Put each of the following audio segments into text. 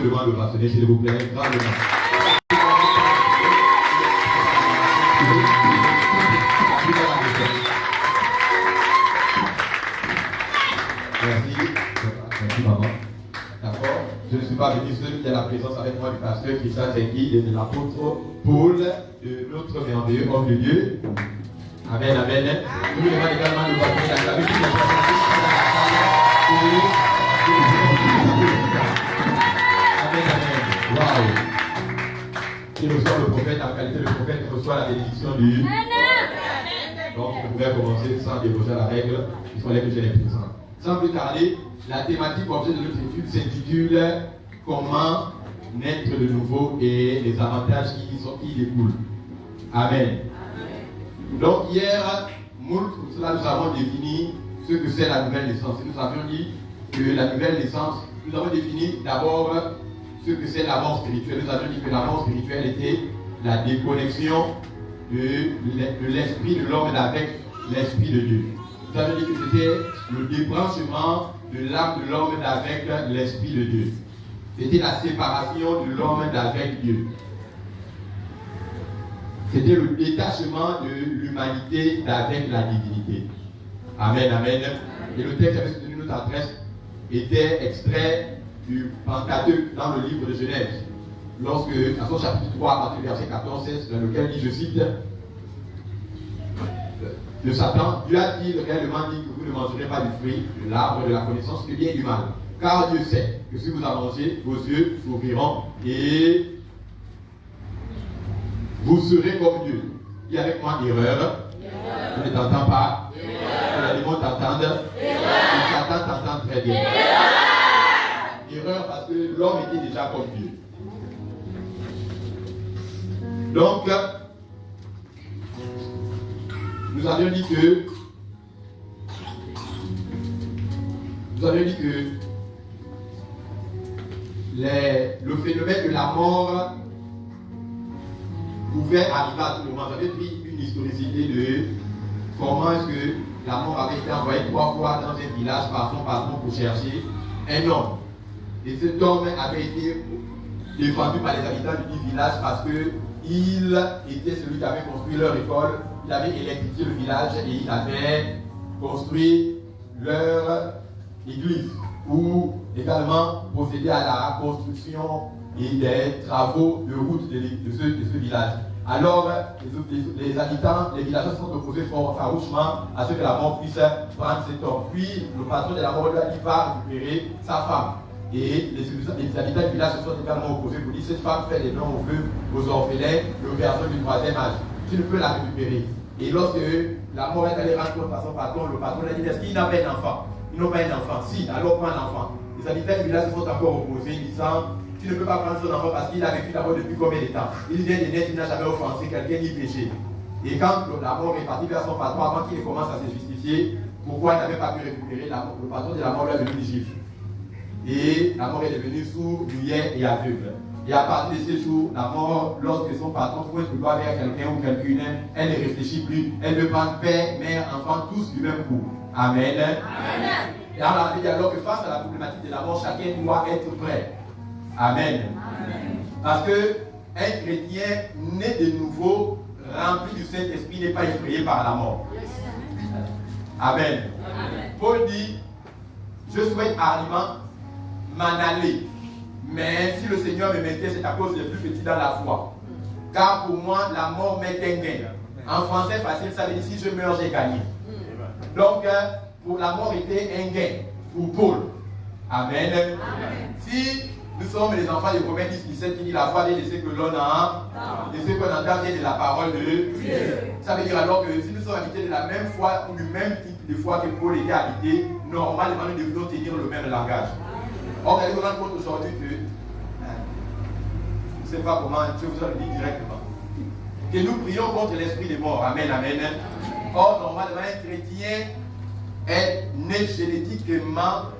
Devant le bracelet, s'il vous plaît, grandement. Merci maman. D'accord. Je ne suis pas venu seul, il y a la présence avec moi du pasteur Christian Zengui et de l'apôtre Paul, de notre merveilleux homme de Dieu. Amen, amen. Je vous demande également de voir la salut. Amen, amen. Waouh. Qui reçoit le prophète, en qualité de prophète, reçoit la bénédiction du. Donc, je pouvais commencer sans déroger à la règle, il fallait que j'ai les présents. Sans plus tarder, la thématique objet de notre étude s'intitule Comment naître de nouveau et les avantages qui découlent. Amen. Donc, hier, pour cela, nous avons défini ce que c'est la nouvelle naissance. Et nous avions dit que la nouvelle naissance, nous avons défini d'abord ce que c'est la mort spirituelle. Nous avions dit que la mort spirituelle était la déconnexion de l'esprit de l'homme avec l'esprit de Dieu. Nous avions dit que c'était le débranchement de l'âme de l'homme avec l'esprit de Dieu. C'était la séparation de l'homme d'avec Dieu. C'était le détachement de l'humanité d'avec la divinité. Amen, amen. Et le texte avec soutenu notre adresse était extrait du Pentateuque dans le livre de Genèse. Lorsque, dans son chapitre 3, à partir du verset 14-16, dans lequel dit, je cite, de Satan, Dieu a-t-il réellement dit que vous ne mangerez pas du fruit de l'arbre de la connaissance du bien et du mal? Car Dieu sait que si vous en mangez, vos yeux s'ouvriront et vous serez comme Dieu. Dis avec moi erreur. Je ne t'entends pas. Les démons t'entendent. Et Satan t'entend très bien. Erreur parce que l'homme était déjà comme Dieu. Donc, nous avions dit que le phénomène de la mort pouvait arriver à tout moment. J'avais pris une historicité de comment est-ce que la mort avait été envoyée 3 fois dans un village par son patron pour chercher un homme. Et cet homme avait été défendu par les habitants du village parce qu'il était celui qui avait construit leur école, il avait électrifié le village et il avait construit leur église, ou également procédé à la construction et des travaux de route de ce village. Alors, les habitants, les villageois se sont opposés farouchement à ce que la mort puisse prendre cet homme. Puis, le patron de la mort lui a dit, va récupérer sa femme. Et les habitants du village se sont également opposés pour dire, cette femme fait des dons aux veuves, aux orphelins, aux personnes du 3e âge. Tu ne peux la récupérer. Et lorsque la mort est allée rendre compte à son patron, le patron lui a dit, est-ce qu'il n'a pas un enfant? Ils n'ont pas un enfant. Si, alors prends un enfant. Les habitants du village se sont encore opposés, disant, tu ne peux pas prendre son enfant parce qu'il a vécu d'abord depuis combien de temps? Il vient de naître, il n'a jamais offensé quelqu'un ni péché. Et quand la mort est partie vers son patron, avant qu'il commence à se justifier, pourquoi il n'avait pas pu récupérer le patron de la mort lui a devenu gifle. Et la mort est devenue sourde, muet et aveugle. Et à partir de ce jour, la mort, lorsque son patron trouve une gloire vers quelqu'un ou quelqu'une, elle ne réfléchit plus. Elle veut prendre père, mère, enfant, tous du même coup. Amen. Amen. Et alors, alors que face à la problématique de la mort, chacun doit être prêt. Amen. Amen. Parce qu'un chrétien né de nouveau, rempli du Saint-Esprit, n'est pas effrayé par la mort. Amen. Amen. Paul dit, je souhaite hardiment m'en aller. Mais si le Seigneur me mettait, c'est à cause des plus petits dans la foi. Car pour moi, la mort m'est un gain. En français facile, ça veut dire si je meurs, j'ai gagné. Donc, pour la mort était un gain pour Paul. Amen. Amen. Si nous sommes les enfants de Romains 10-17 qui dit la foi vient de ce que l'on a, de ce qu'on entend vient de la parole de Dieu. Ça veut dire alors que si nous sommes habités de la même foi ou du même type de foi que Paul était habité, normalement nous devrions tenir le même langage. Or, vous allez vous rendre compte aujourd'hui que, je ne sais pas comment, je vous en le dis directement, que nous prions contre l'esprit des morts. Amen, amen. Or, normalement, un chrétien est né génétiquement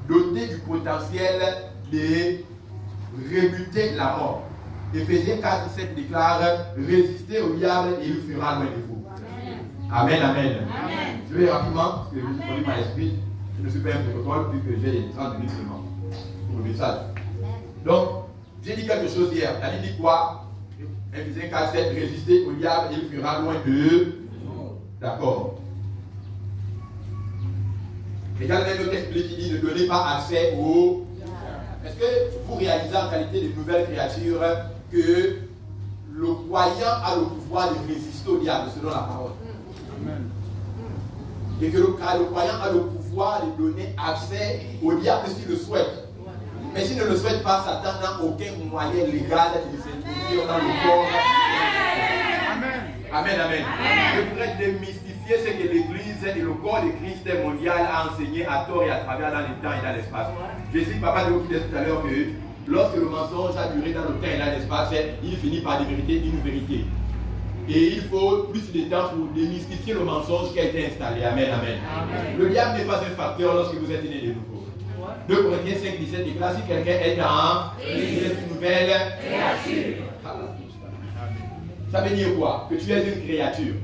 doté du potentiel de rebuter la mort. Éphésiens 4:7 déclare, résistez au diable et il fuira loin de vous. Amen, amen. Amen. Je vais rapidement, parce que je suis connu par l'esprit. Je ne suis pas un protocole, vu que j'ai 30 minutes seulement pour le message. Donc, j'ai dit quelque chose hier. La Bible dit quoi? Éphésiens 4:7, résister au diable, il fera loin d'eux. D'accord. Également, notre explique, il dit ne donnez pas accès au. Est-ce que vous réalisez en qualité de nouvelle créature que le croyant a le pouvoir de résister au diable selon la parole? Amen. Et que le croyant a le pouvoir de donner accès au diable s'il le souhaite. Mais s'il ne le souhaite pas, Satan n'a aucun moyen légal de s'introduire dans le corps. Amen. Amen, amen. Je voudrais démystifier ce que l'Église et le corps de Christ mondial a enseigné à tort et à travers dans le temps et dans l'espace. Je sais, papa de vous qui disait tout à l'heure que lorsque le mensonge a duré dans le temps et dans l'espace, il finit par dévériter une vérité. Et il faut plus de temps pour démystifier le mensonge qui a été installé. Amen, amen. Amen. Le diable n'est pas un facteur lorsque vous êtes né de nouveau. 2 Corinthiens 5:17 déclare si quelqu'un est en une nouvelle créature. Ça veut dire quoi? Que tu es une créature.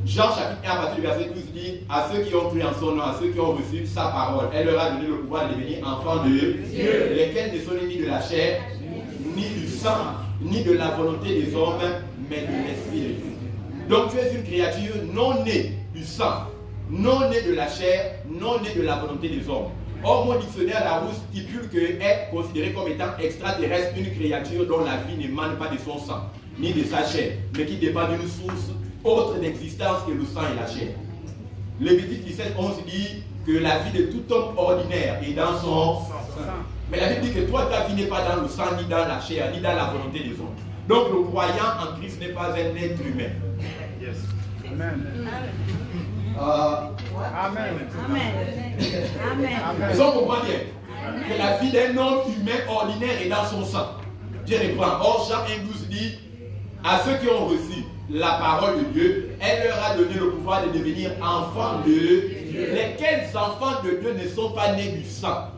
Jean chapitre 1 à partir du verset 12 dit à ceux qui ont cru en son nom, à ceux qui ont reçu sa parole, elle leur a donné le pouvoir de devenir enfants de Dieu, lesquels ne sont ni de la chair, ni du sang, ni de la volonté des hommes, mais de l'esprit de Dieu. Donc tu es une créature non née du sang, non née de la chair, non née de la volonté des hommes. Or, mon dictionnaire Larousse stipule qu'elle est considérée comme étant extraterrestre une créature dont la vie n'émane pas de son sang, ni de sa chair, mais qui dépend d'une source autre d'existence que le sang et la chair. Lévitique 17:11 dit que la vie de tout homme ordinaire est dans son sang. Mais la Bible dit que toi, ta vie n'est pas dans le sang, ni dans la chair, ni dans la volonté des hommes. Donc, le croyant en Christ n'est pas un être humain. Yes. Amen. Amen. Amen. Ils ont compris bien que la vie d'un homme humain ordinaire est dans son sang. Je reprends. Or, Jean 1:12 dit à ceux qui ont reçu la parole de Dieu, elle leur a donné le pouvoir de devenir enfants de Dieu. Lesquels enfants de Dieu ne sont pas nés du sang,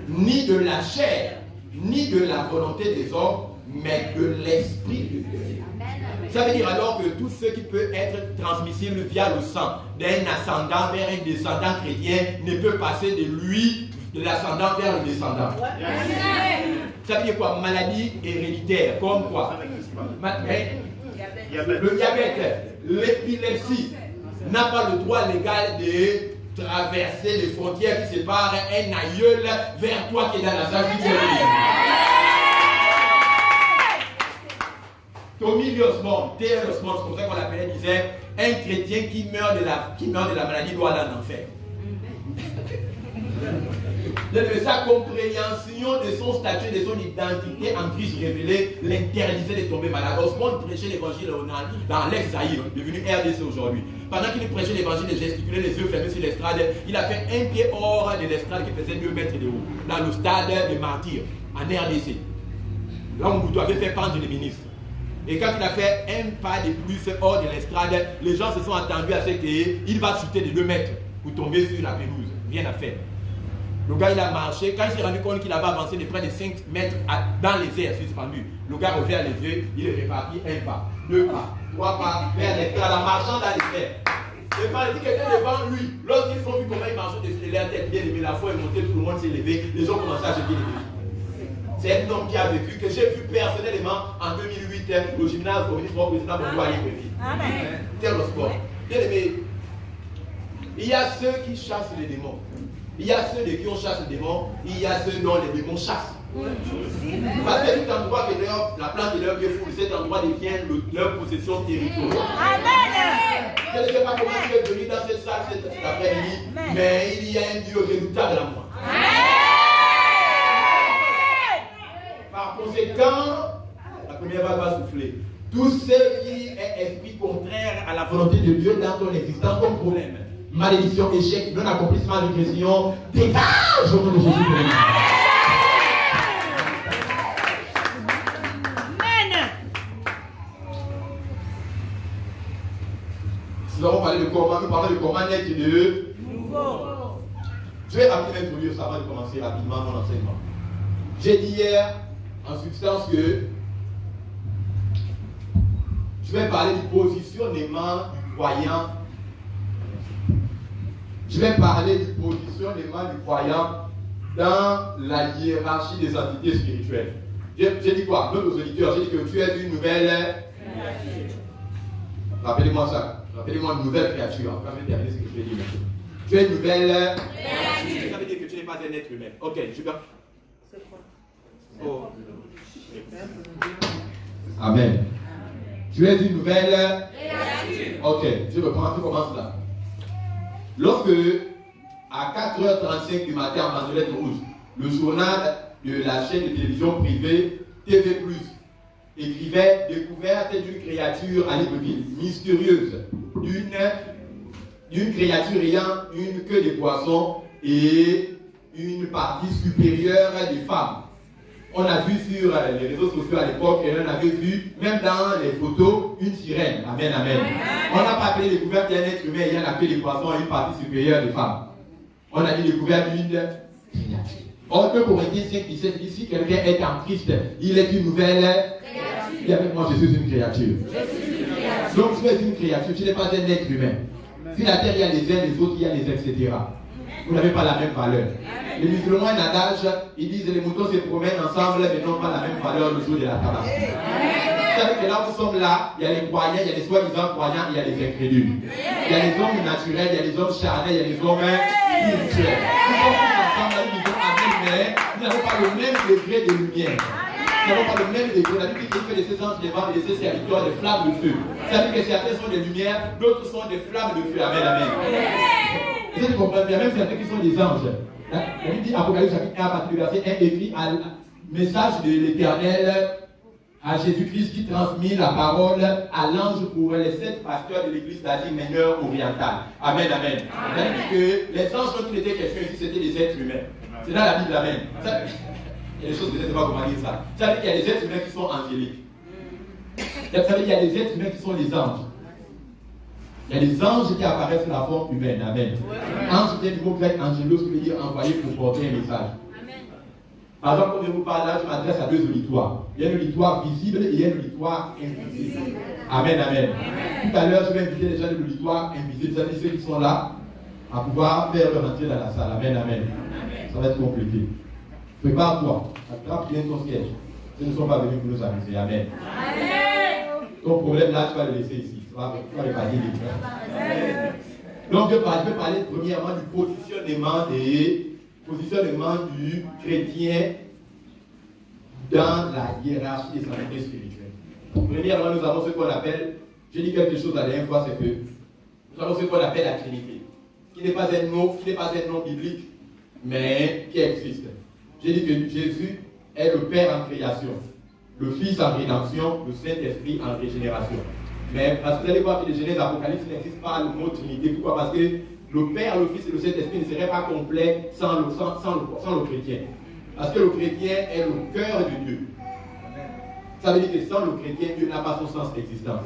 ni de la chair, ni de la volonté des hommes, mais de l'esprit de Dieu. Ça veut dire alors que tout ce qui peut être transmissible via le sang d'un ascendant vers un descendant chrétien ne peut passer de lui, de l'ascendant vers le descendant. Ça veut dire quoi? Maladie héréditaire, comme quoi? Le diabète, l'épilepsie n'a pas le droit légal de traverser les frontières qui séparent un aïeul vers toi qui est dans la salle du Tommy Lee Osborne, T.L. Osborne, c'est comme ça qu'on l'appelait, disait un chrétien qui meurt de la maladie doit aller en enfer. De sa compréhension de son statut, de son identité en Christ révélé, l'interdisait de tomber malade. Osborne prêchait l'évangile dans l'ex-Zaïre, devenu RDC aujourd'hui. Pendant qu'il prêchait l'évangile, il gesticulait les yeux fermés sur l'estrade. Il a fait un pied hors de l'estrade qui faisait 2 mètres de haut, dans le stade des martyrs, en RDC. Là où Mobutu avait fait pendre les ministres. Et quand il a fait un pas de plus hors de l'estrade, les gens se sont attendus à ce qu'il va chuter de 2 mètres pour tomber sur la pelouse. Rien à faire. Le gars, il a marché. Quand il s'est rendu compte qu'il avait avancé de près de 5 mètres dans les airs suspendu, le gars revient les yeux, il est réparti 1 pas, 2 pas, 3 pas vers l'estrade en marchant dans les airs. Et quand il dit quelqu'un devant lui, lorsqu'ils ont vu comment il marchait dessus la tête, bien aimé, la foi est montée, tout le monde s'est levé, les gens commençaient à jeter les yeux. C'est un homme qui a vécu, que j'ai vu personnellement en 2008 au gymnase communiste pour le président Bongo Ayekwemi. Amen. Tel le sport. Bien aimé, il y a ceux qui chassent les démons. Il y a ceux de qui on chasse les démons. Il y a ceux dont les démons chassent. Parce que tout endroit que la plante de leur pied foule, cet endroit devient leur possession territoriale. Amen. Je ne sais pas comment tu es venu dans cette salle cet après-midi, mais il y a un Dieu redoutable à moi. Par conséquent, la première vague va souffler. Tout ce qui est esprit contraire à la volonté de Dieu dans ton existence comme problème, malédiction, échec, non-accomplissement de question, dégage au nom de Jésus. Amen. Nous avons parlé de comment, nous parlons de comment naître de nouveau. Je vais rapidement introduire ça avant de commencer rapidement mon enseignement. J'ai dit hier, en substance, que je vais parler du positionnement du croyant. Je vais parler du positionnement du croyant dans la hiérarchie des entités spirituelles. J'ai dit quoi? Même aux auditeurs, j'ai dit que tu es une nouvelle créature. Rappelez-moi ça. Rappelez-moi une nouvelle créature. Après, je vais terminer ce que je vais dire maintenant. Tu es une nouvelle créature. Ça veut dire que tu n'es pas un être humain. Ok, je vais. C'est quoi? Oh. Amen. Tu es une nouvelle créature. Ok, je reprends. Tu commences là. Lorsque, à 4h35 du matin en Mandelette Rouge, le journal de la chaîne de télévision privée TV+, écrivait découverte d'une créature à Libreville, mystérieuse, d'une créature ayant une queue de poisson et une partie supérieure des femmes. On a vu sur les réseaux sociaux à l'époque, et on avait vu, même dans les photos, une sirène. Amen, amen. On n'a pas appelé découverte d'un être humain ayant la queue de poisson et une partie supérieure des femmes. On a dit découverte d'une créature. Or, 2 Corinthiens 5, 17 dit si quelqu'un est en Christ, il est une nouvelle créature. Dis avec moi, je suis une créature. Donc, tu es une créature, tu n'es pas un être humain. Si la terre, il y a les uns, les autres, il y a les etc. Vous n'avez pas la même valeur. Les musulmans, un adage, ils disent les moutons se promènent ensemble, mais n'ont pas la même valeur le jour de la tabasse. Vous savez que là où nous sommes là, il y a les croyants, il y a les soi-disant croyants, il y a les incrédules. Il y a les hommes naturels, il y a les hommes charnels, il y a les hommes spirituels. Nous sommes tous ensemble, là, nous disons amen, mais nous n'avons pas le même degré de lumière. Nous n'avons pas le même degré. La Bible dit que de ces anges vivants et de ces serviteurs des flammes de feu. Ça veut dire que certains sont des lumières, d'autres sont des flammes de feu. Amen, amen. Vous avez compris, il y a même certains qui sont des anges. La Bible dit, Apocalypse chapitre 1, à partir du verset 1, écrit un message de l'Éternel à Jésus-Christ qui transmet la parole à l'ange pour les 7 pasteurs de l'église d'Asie mineure orientale. Amen, amen. Ça veut dire que les anges, quand il était question ici, c'était des êtres humains. C'est dans la Bible, amen. Il y a des choses que je ne sais pas comment dire ça. Ça veut dire qu'il y a des êtres humains qui sont angéliques. Ça veut dire qu'il y a des êtres humains qui sont les anges. Il y a des anges qui apparaissent sous la forme humaine. Amen. Ange vient du mot grec angelos, qui veut dire envoyer pour porter un message. Amen. Par exemple, quand je vous parle là, je m'adresse à 2 auditoires. Il y a un auditoire visible et il y a un auditoire invisible. Amen, amen. Tout à l'heure, je vais inviter les gens de l'auditoire invisible, c'est-à-dire ceux qui sont là, à pouvoir faire leur entrée dans la salle. Amen, amen. Ça va être compliqué. Prépare-toi. Attrape bien ton siège. Ce ne sont pas venus pour nous amuser. Amen. Amen. Ton problème là, tu vas le laisser ici. Tu vas le parler libre. Donc, je vais parler premièrement du positionnement du chrétien dans la hiérarchie des entités spirituelles. Premièrement, nous avons ce qu'on appelle, j'ai dit quelque chose la dernière fois, c'est que nous avons ce qu'on appelle la Trinité, qui n'est pas un nom biblique, mais qui existe. J'ai dit que Jésus est le Père en création, le Fils en rédemption, le Saint-Esprit en régénération. Mais parce que vous allez voir que les Genèse Apocalypse n'existe pas le mot Trinité. Pourquoi? Parce que le Père, le Fils et le Saint-Esprit ne seraient pas complets sans le chrétien. Parce que le chrétien est le cœur de Dieu. Ça veut dire que sans le chrétien, Dieu n'a pas son sens d'existence.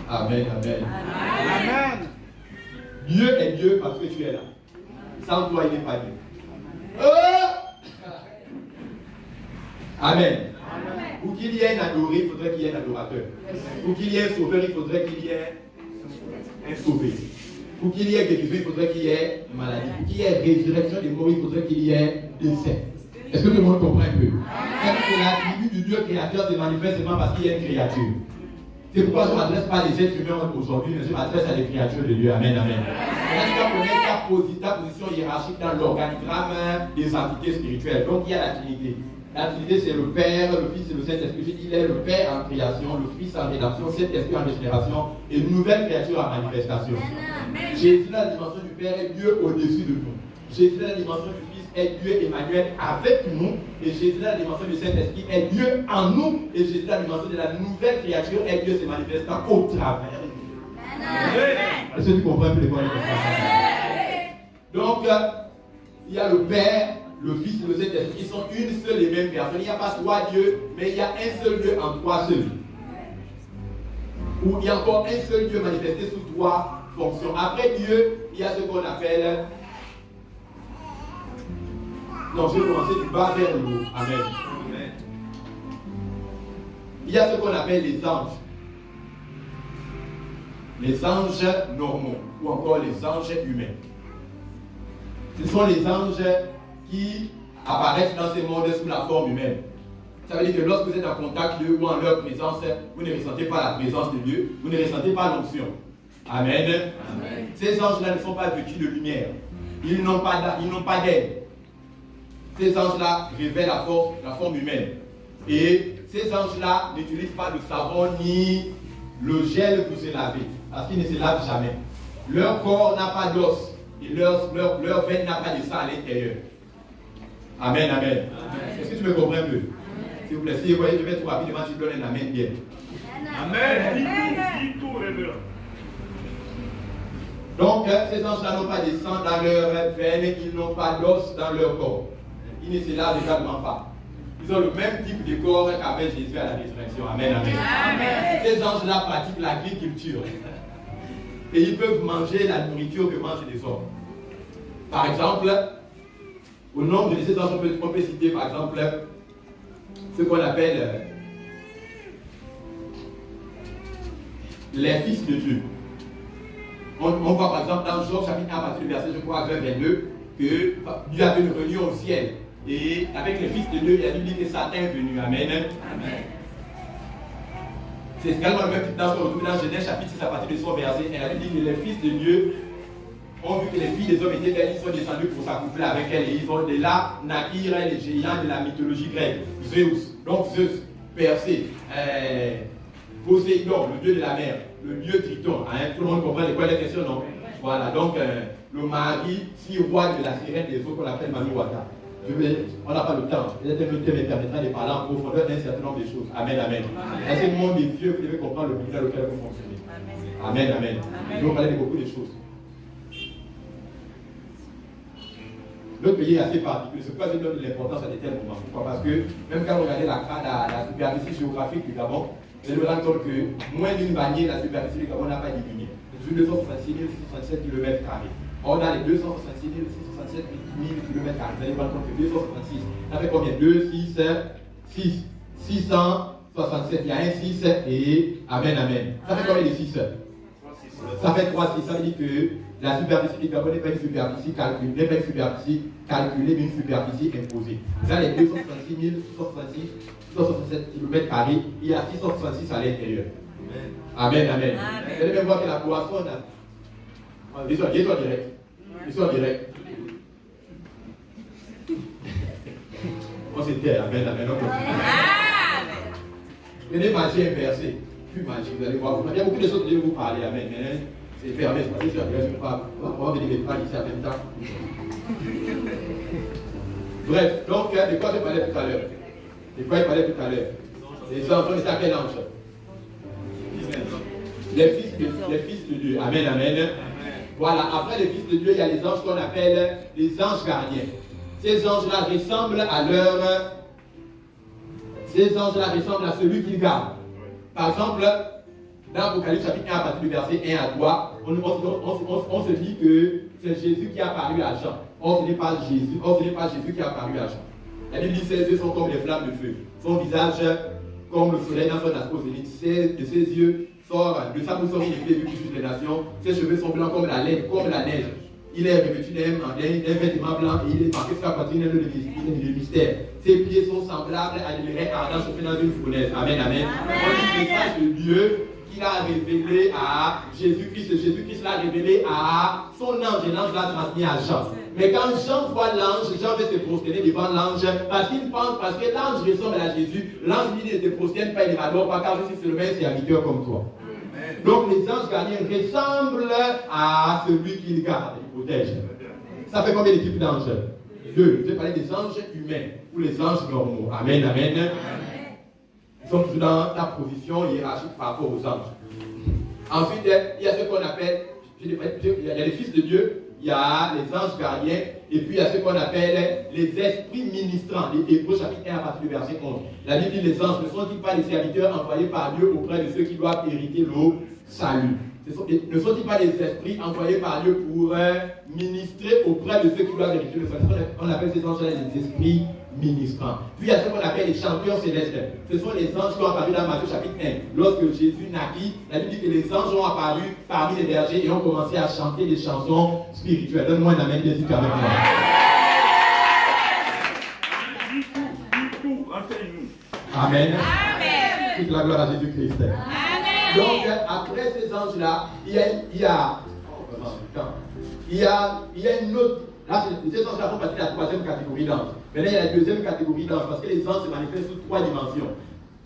Amen, amen. Amen. Dieu est Dieu parce que tu es là. Sans toi, il n'est pas Dieu. Amen. Pour qu'il y ait un adoré, il faudrait qu'il y ait un adorateur. Pour qu'il y ait un sauveur, il faudrait qu'il y ait un sauvé. Pour qu'il y ait guérison, il faudrait qu'il y ait maladie. Pour qu'il y ait résurrection des morts, il faudrait qu'il y ait décès. Est-ce que tout le monde comprend un peu? C'est-à-dire que l'attribut du Dieu créateur se manifeste seulement parce qu'il y a une créature. C'est pourquoi je ne m'adresse pas à des êtres humains aujourd'hui, mais je m'adresse à des créatures de Dieu. Amen, amen. Là, tu dois connaître ta position hiérarchique dans l'organigramme des entités spirituelles. Donc, il y a la Trinité. La Trinité, c'est le Père, le Fils et le Saint-Esprit. J'ai dit, il est le Père en création, le Fils en rédemption, le Saint-Esprit en régénération et une nouvelle créature en manifestation. Jésus, la dimension du Père, est Dieu au-dessus de nous. Jésus, la dimension du Fils, est Dieu Emmanuel avec nous. Et Jésus, la dimension du Saint-Esprit, est Dieu en nous. Et Jésus, la dimension de la nouvelle créature, est Dieu se manifestant au travers de nous. Est-ce que tu comprends un peu les points? Donc, il y a le Père, le Fils et le Saint-Esprit qui sont une seule et même personne. Il n'y a pas 3 dieux, mais il y a un seul Dieu en 3 seuls. Ou il y a encore un seul Dieu manifesté sous 3 fonctions. Après Dieu, il y a ce qu'on appelle... Non, je vais commencer du bas vers le haut. Amen. Il y a ce qu'on appelle les anges. Les anges normaux, ou encore les anges humains. Ce sont les anges qui apparaissent dans ces mondes sous la forme humaine. Ça veut dire que lorsque vous êtes en contact d'eux ou en leur présence, vous ne ressentez pas la présence de Dieu, vous ne ressentez pas l'onction. Amen. Amen. Ces anges-là ne sont pas vêtus de lumière. Ils n'ont pas d'aile. Ces anges-là révèlent la forme humaine. Et ces anges-là n'utilisent pas de savon ni le gel pour se laver, parce qu'ils ne se lavent jamais. Leur corps n'a pas d'os et leur veine n'a pas de sang à l'intérieur. Amen, amen. Amen. Est-ce que tu me comprends un peu? S'il vous plaît, si vous voyez, je vais trop rapidement, tu donnes un amen bien. Amen. Dis tout, révérend. Donc, ces anges-là n'ont pas de sang dans leur veine, ils n'ont pas d'os dans leur corps. Ils ne se lavent également pas. Ils ont le même type de corps qu'avait Jésus à la résurrection. Amen, amen. Amen. Ces anges-là pratiquent l'agriculture. Et ils peuvent manger la nourriture que mangent les hommes. Par exemple, au nombre de ces anges, on peut citer par exemple ce qu'on appelle les fils de Dieu. On voit par exemple dans Job chapitre 1 à partir du verset, je crois, 22, que Dieu avait une réunion au ciel. Et avec les fils de Dieu, il a dit que Satan est venu. Amen. Amen. C'est également le même type dans Genèse chapitre 6 à partir de son verset. Elle a dit que les fils de Dieu ont vu que les filles des hommes étaient belles, ils sont descendus pour s'accoupler avec elles. Et ils ont de là naquirent les géants de la mythologie grecque. Zeus, donc Zeus, Persée, Poséidon, le dieu de la mer, le dieu Triton. Hein, tout le monde comprend de quoi les questions, non? Voilà, donc le mari, si roi de la sirène des eaux qu'on appelle Manuwata. On n'a pas le temps. Peut-être que le thème me permettra de parler en profondeur d'un certain nombre de choses. Amen, amen. Dans ce monde des vieux, vous devez comprendre le milieu dans lequel vous fonctionnez. Amen, amen. Je vais vous parler de beaucoup de choses. Notre pays est assez particulier. C'est pourquoi je donne l'importance à des tels moments. Pourquoi? Parce que même quand vous regardez la superficie géographique du Gabon, vous allez vous rendre compte que moins d'une bannière, la superficie du Gabon n'a pas diminué. Sur 266 667 km². Or, dans les 266 667 000 km², vous allez vous rendre compte que 266, ça fait combien? 2, 6, 6, 667. Il y a un 6 et Amen, amen. Ça fait combien de 6? Ça fait 3, 6. Ça veut dire que la superficie du Gabon n'est pas une superficie calculée, mais une superficie imposée. Dans les 266 667 km², il y a 666 à l'intérieur. Amen, amen. Vous allez même voir que la poisson, ils sont directs. Ils sont directs. On se tait, amen, amen. Venez manger inversé. Puis manger, vous allez voir. Il y a beaucoup de choses que je vais vous parler, amen. C'est fermé, c'est parce que je ne vais pas. On va venir mettre pas ici en même temps. Bref, donc, de quoi je parlais tout à l'heure? De quoi il parlait tout à l'heure? Les anges, on est à quel ange? Les fils de Dieu. Amen, amen. Voilà, après les fils de Dieu, il y a les anges qu'on appelle les anges gardiens. Ces anges-là ressemblent à celui qu'ils gardent. Par exemple, dans Apocalypse chapitre 1 à partir du verset 1 à 3, on se dit que c'est Jésus qui a apparu à Jean. Or, ce n'est pas Jésus qui a apparu à Jean. La Bible dit que ses yeux sont comme des flammes de feu. Son visage comme le soleil dans son aspect zénith. De ses yeux sort, de sa bouche sort une épée qui juge les nations. Ses cheveux sont blancs comme la laine, comme la neige. Il est revêtu d'un vêtement blanc et il est marqué sur sa poitrine de mystère. Ses pieds sont semblables à des mireilles ardents chauffés dans une fournaise. Amen, amen. On dit le message de Dieu qu'il a révélé à Jésus-Christ. Jésus-Christ l'a révélé à son ange et l'ange l'a transmis à Jean. Mais quand Jean voit l'ange, Jean veut se prosterner devant l'ange parce qu'il pense, parce que l'ange ressemble à Jésus. L'ange lui dit ne te prosterne pas, il ne m'adore pas car je suis seulement un serviteur comme toi. Donc les anges gardiens ressemblent à celui qu'il garde, il protège. Ça fait combien de types d'anges? 2. Je vais parler des anges humains ou les anges normaux. Amen, amen. Ils sont toujours dans la position hiérarchique par rapport aux anges. Ensuite, il y a ce qu'on appelle, il y a les fils de Dieu, il y a les anges gardiens, et puis il y a ce qu'on appelle les esprits ministrants. Les Hébreux chapitre 1 à partir du verset 11. La Bible dit les anges ne sont-ils pas les serviteurs envoyés par Dieu auprès de ceux qui doivent hériter le salut? Ne sont-ils pas les esprits envoyés par Dieu pour ministrer auprès de ceux qui doivent hériter le salut? On appelle ces anges les esprits ministrants. Puis il y a ce qu'on appelle les chanteurs célestes. Ce sont les anges qui ont apparu dans Matthieu chapitre 1. Lorsque Jésus naquit, la Bible dit que les anges ont apparu parmi les bergers et ont commencé à chanter des chansons spirituelles. Donne-moi un amen, Jésus, avec moi. Amen. Amen. Toute la gloire à Jésus-Christ. Amen. Donc, après ces anges-là, il y a une autre. Là, ces anges-là font partie de la troisième catégorie d'anges. Maintenant, il y a la deuxième catégorie d'anges parce que les anges se manifestent sous trois dimensions.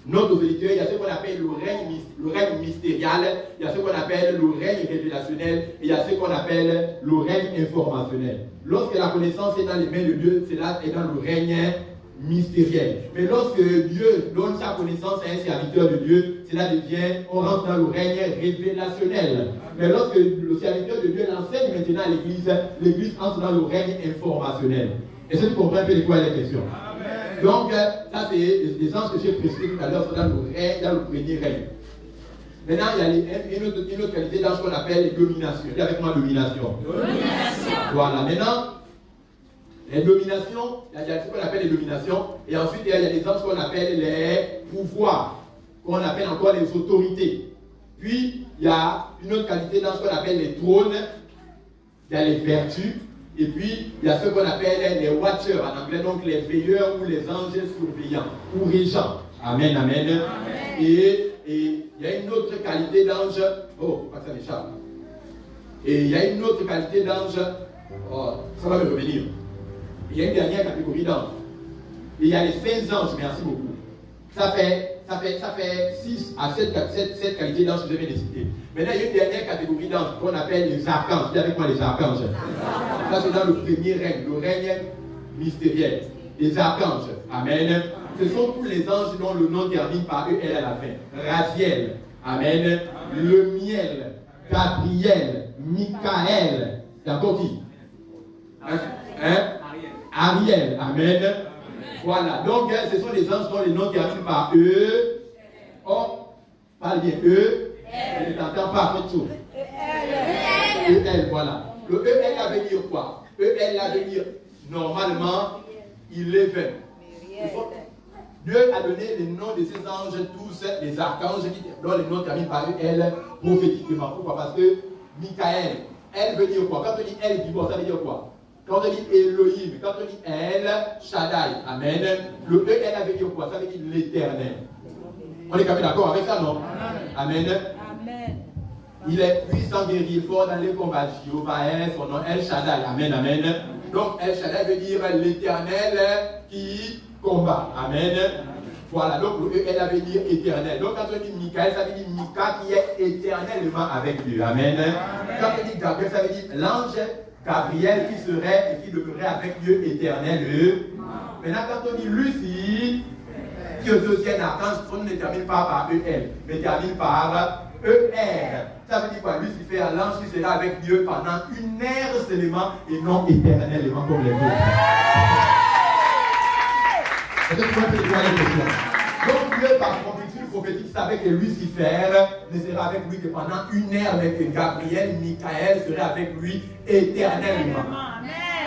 Notre auditeurs, il y a ce qu'on appelle le règne mystérial, il y a ce qu'on appelle le règne révélationnel et il y a ce qu'on appelle le règne informationnel. Lorsque la connaissance est dans les mains de Dieu, cela est dans le règne mystériel. Mais lorsque Dieu donne sa connaissance à un serviteur de Dieu, cela devient, on rentre dans le règne révélationnel. Mais lorsque le serviteur de Dieu l'enseigne maintenant à l'église, l'église entre dans le règne informationnel. Est-ce que tu comprends un peu de quoi est la question? Amen. Donc, ça c'est les anges que j'ai précisé tout à l'heure, sont dans le premier règne. Maintenant, il y a une autre qualité d'ange qu'on appelle domination. Dis avec moi domination. Domination. Voilà, maintenant, les dominations, il y a ce qu'on appelle les dominations, et ensuite il y a des anges qu'on appelle les pouvoirs, qu'on appelle encore les autorités. Puis il y a une autre qualité d'ange qu'on appelle les trônes, il y a les vertus, et puis il y a ce qu'on appelle les watchers en anglais, donc les veilleurs ou les anges surveillants ou régents. Amen, amen. Amen. Et il y a une autre qualité d'ange, oh, faut pas que ça m'échappe. Et il y a une autre qualité d'ange, oh, ça va me revenir. Il y a une dernière catégorie d'anges. Il y a les saints anges, merci beaucoup. Ça fait 6 à 7 qualités d'anges que je viens de citer. Maintenant, il y a une dernière catégorie d'anges qu'on appelle les archanges. Dis avec moi les archanges. Ça, c'est dans le premier règne, le règne mystériel. Les archanges. Amen. Ce sont tous les anges dont le nom termine par EL à la fin. Raziel. Amen. Le miel. Gabriel. Michael. C'est encore qui? Ariel, amen. Voilà, donc ce sont les anges dont les noms terminent par E. Oh, parle bien, E. Je ne t'entends pas, faites tout. EL, voilà. Le EL, ça veut dire quoi? EL, ça veut dire normalement, 11. Dieu a donné les noms de ces anges, tous les archanges dont les noms terminent par EL prophétiquement. Pourquoi? Parce que Michael, elle veut dire quoi? Quand on dit elle, ça veut dire quoi? Quand on dit Elohim, quand on dit El Shaddai, amen. Le E, elle veut dire quoi? Ça veut dire l'éternel. On est quand même d'accord avec ça, non? Amen. Amen. Il est puissant, guerrier, fort dans les combats. Jéhovah est son nom, El Shaddai, amen, amen. Donc El Shaddai veut dire l'éternel qui combat, amen. Voilà, donc le E, elle veut dire éternel. Donc quand on dit Michael, ça veut dire Mika qui est éternellement avec Dieu, amen. Quand on dit Gabriel, ça veut dire l'ange Gabriel qui serait et qui demeurait avec Dieu éternel. Maintenant, quand on dit Lucie, qui est aussi un archange, on ne termine pas par EL, mais termine par ER. Ça veut dire quoi? Lucifer, l'ange qui sera avec Dieu pendant une ère seulement et non éternellement comme les autres. Est-ce que tu vois un peu de quoi la question? Donc Dieu, par conviction prophétique, savait que Lucifer ne sera avec lui que pendant une ère, mais que Gabriel, Michael serait avec lui éternellement.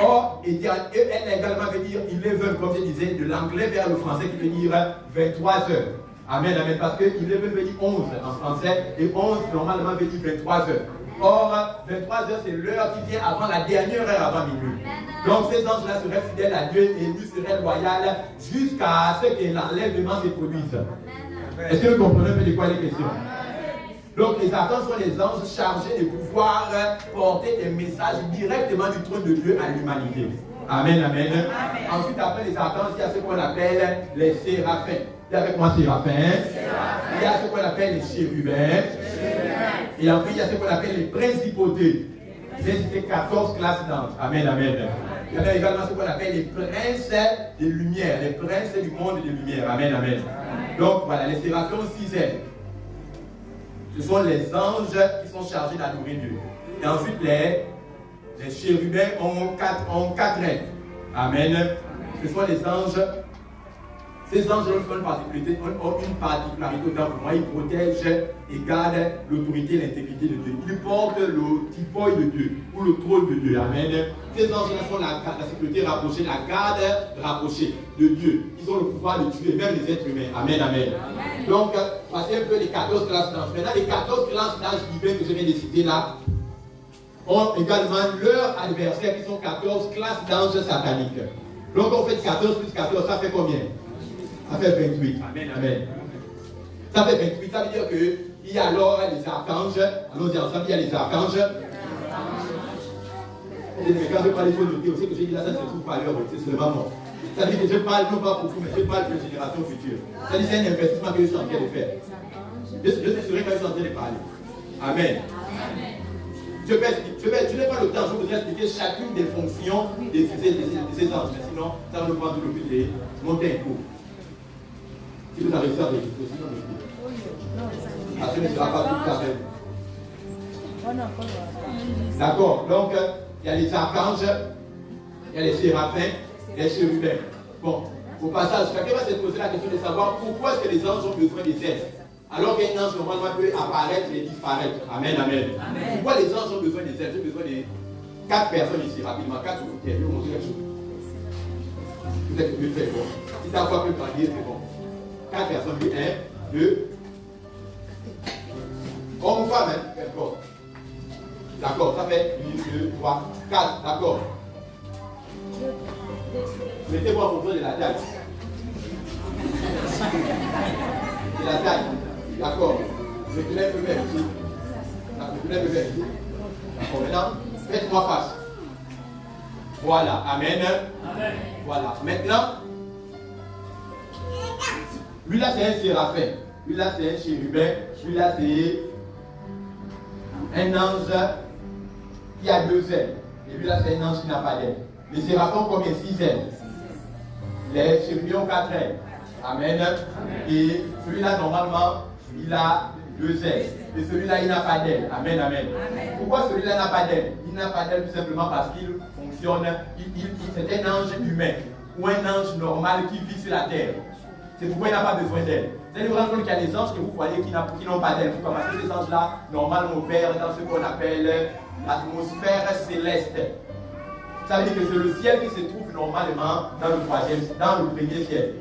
Or, éternel également veut dire 11, comme je disais, de l'anglais vers le français qui veut dire 23 heures. Amen, amen, parce que 11 veut dire 11 en français, et 11 normalement veut dire 23 heures. Or, 23 heures, c'est l'heure qui vient avant la dernière heure avant minuit. Donc ces anges-là seraient fidèles à Dieu et lui serait loyal jusqu'à ce que l'enlèvement se produise. Est-ce que vous comprenez un peu de quoi les questions? Donc les archanges sont les anges chargés de pouvoir porter des messages directement du trône de Dieu à l'humanité. Amen, amen. Ensuite, après les archanges, il y a ce qu'on appelle les séraphins. Il y a avec moi séraphins. Il y a ce qu'on appelle les chérubins. Et après, il y a ce qu'on appelle les principautés. C'est 14 classes d'anges. Amen, amen. Il y a également ce qu'on appelle les princes des lumières, les princes du monde des lumières. Amen, amen. Donc voilà, les séraphins ont 6 ailes. Ce sont les anges qui sont chargés d'adorer Dieu. Et ensuite, les chérubins ont 4 ailes. Amen. Ce sont les anges Ces anges ont une particularité autant pour moi. Ils protègent et gardent l'autorité et l'intégrité de Dieu. Ils portent le tipoï de Dieu ou le trône de Dieu. Amen. Ces anges font la sécurité rapprochée, la garde rapprochée de Dieu. Ils ont le pouvoir de tuer même les êtres humains. Amen, amen. Donc, voici un peu les 14 classes d'anges. Maintenant, les 14 classes d'anges divins que je viens de citer là ont également leurs adversaires qui sont 14 classes d'anges sataniques. Donc, on fait 14 plus 14, ça fait combien? Ça fait 28. Amen, amen. Ça fait 28. Ça veut dire qu'il y a alors les archanges. Allons-y ensemble, il y a les archanges. Quand je parle, il faut noter aussi que j'ai dit là, ça se trouve pas à l'heure, c'est seulement moi. Ça veut dire que je parle non pas pour vous, mais je parle pour les générations futures. Ça veut dire que c'est un investissement que je suis en train de faire. Je serai quand je suis en train de parler. Amen. Je n'ai pas le temps, je voudrais expliquer chacune des fonctions de ces anges. Mais sinon, ça va nous prendre tout le but de monter un cours. Si vous avez réussi à résister, sinon je dis. Parce que ce ne sera pas tout à fait. D'accord, donc il y a les archanges, il y a les séraphins, les chérubins. Bon, au passage, chacun va se poser la question de savoir pourquoi est-ce que les anges ont besoin des ailes. Alors qu'un ange normalement peut apparaître et disparaître. Amen, amen. Pourquoi les anges ont besoin des ailes? J'ai besoin de 4 personnes ici, rapidement, 4 sur le terrain. Je vais vous montrer quelque chose. Peut-être que je fais bon. Si ta foi peut grandir, c'est bon. 4 personnes, 1, 2. Homme ou femme, hein? D'accord. D'accord, ça fait 1, 2, 3, 4. D'accord. Mettez-moi en fonction de la taille. De la taille. D'accord. Mettez-le un peu même ici. Mettez-le un peu même ici. D'accord. Maintenant, faites-moi face. Voilà. Amen. Amen. Voilà. Maintenant, lui là c'est un séraphin. Lui là c'est un chérubin. Lui là c'est un ange qui a 2 ailes. Et lui là c'est un ange qui n'a pas d'aile. Les séraphins ont combien? 6 ailes. Les chérubins ont 4 ailes. Amen. Et celui-là normalement il a 2 ailes. Et celui-là il n'a pas d'aile. Amen, amen. Pourquoi celui-là n'a pas d'aile? Il n'a pas d'aile tout simplement parce qu'il fonctionne. C'est un ange humain ou un ange normal qui vit sur la terre. C'est pourquoi il n'a pas besoin d'aile. Vous allez vous rendre compte qu'il y a des anges que vous voyez qui n'ont pas d'aile. Pourquoi? Parce que ces anges-là, normalement, opèrent dans ce qu'on appelle l'atmosphère céleste. Ça veut dire que c'est le ciel qui se trouve normalement dans le premier ciel.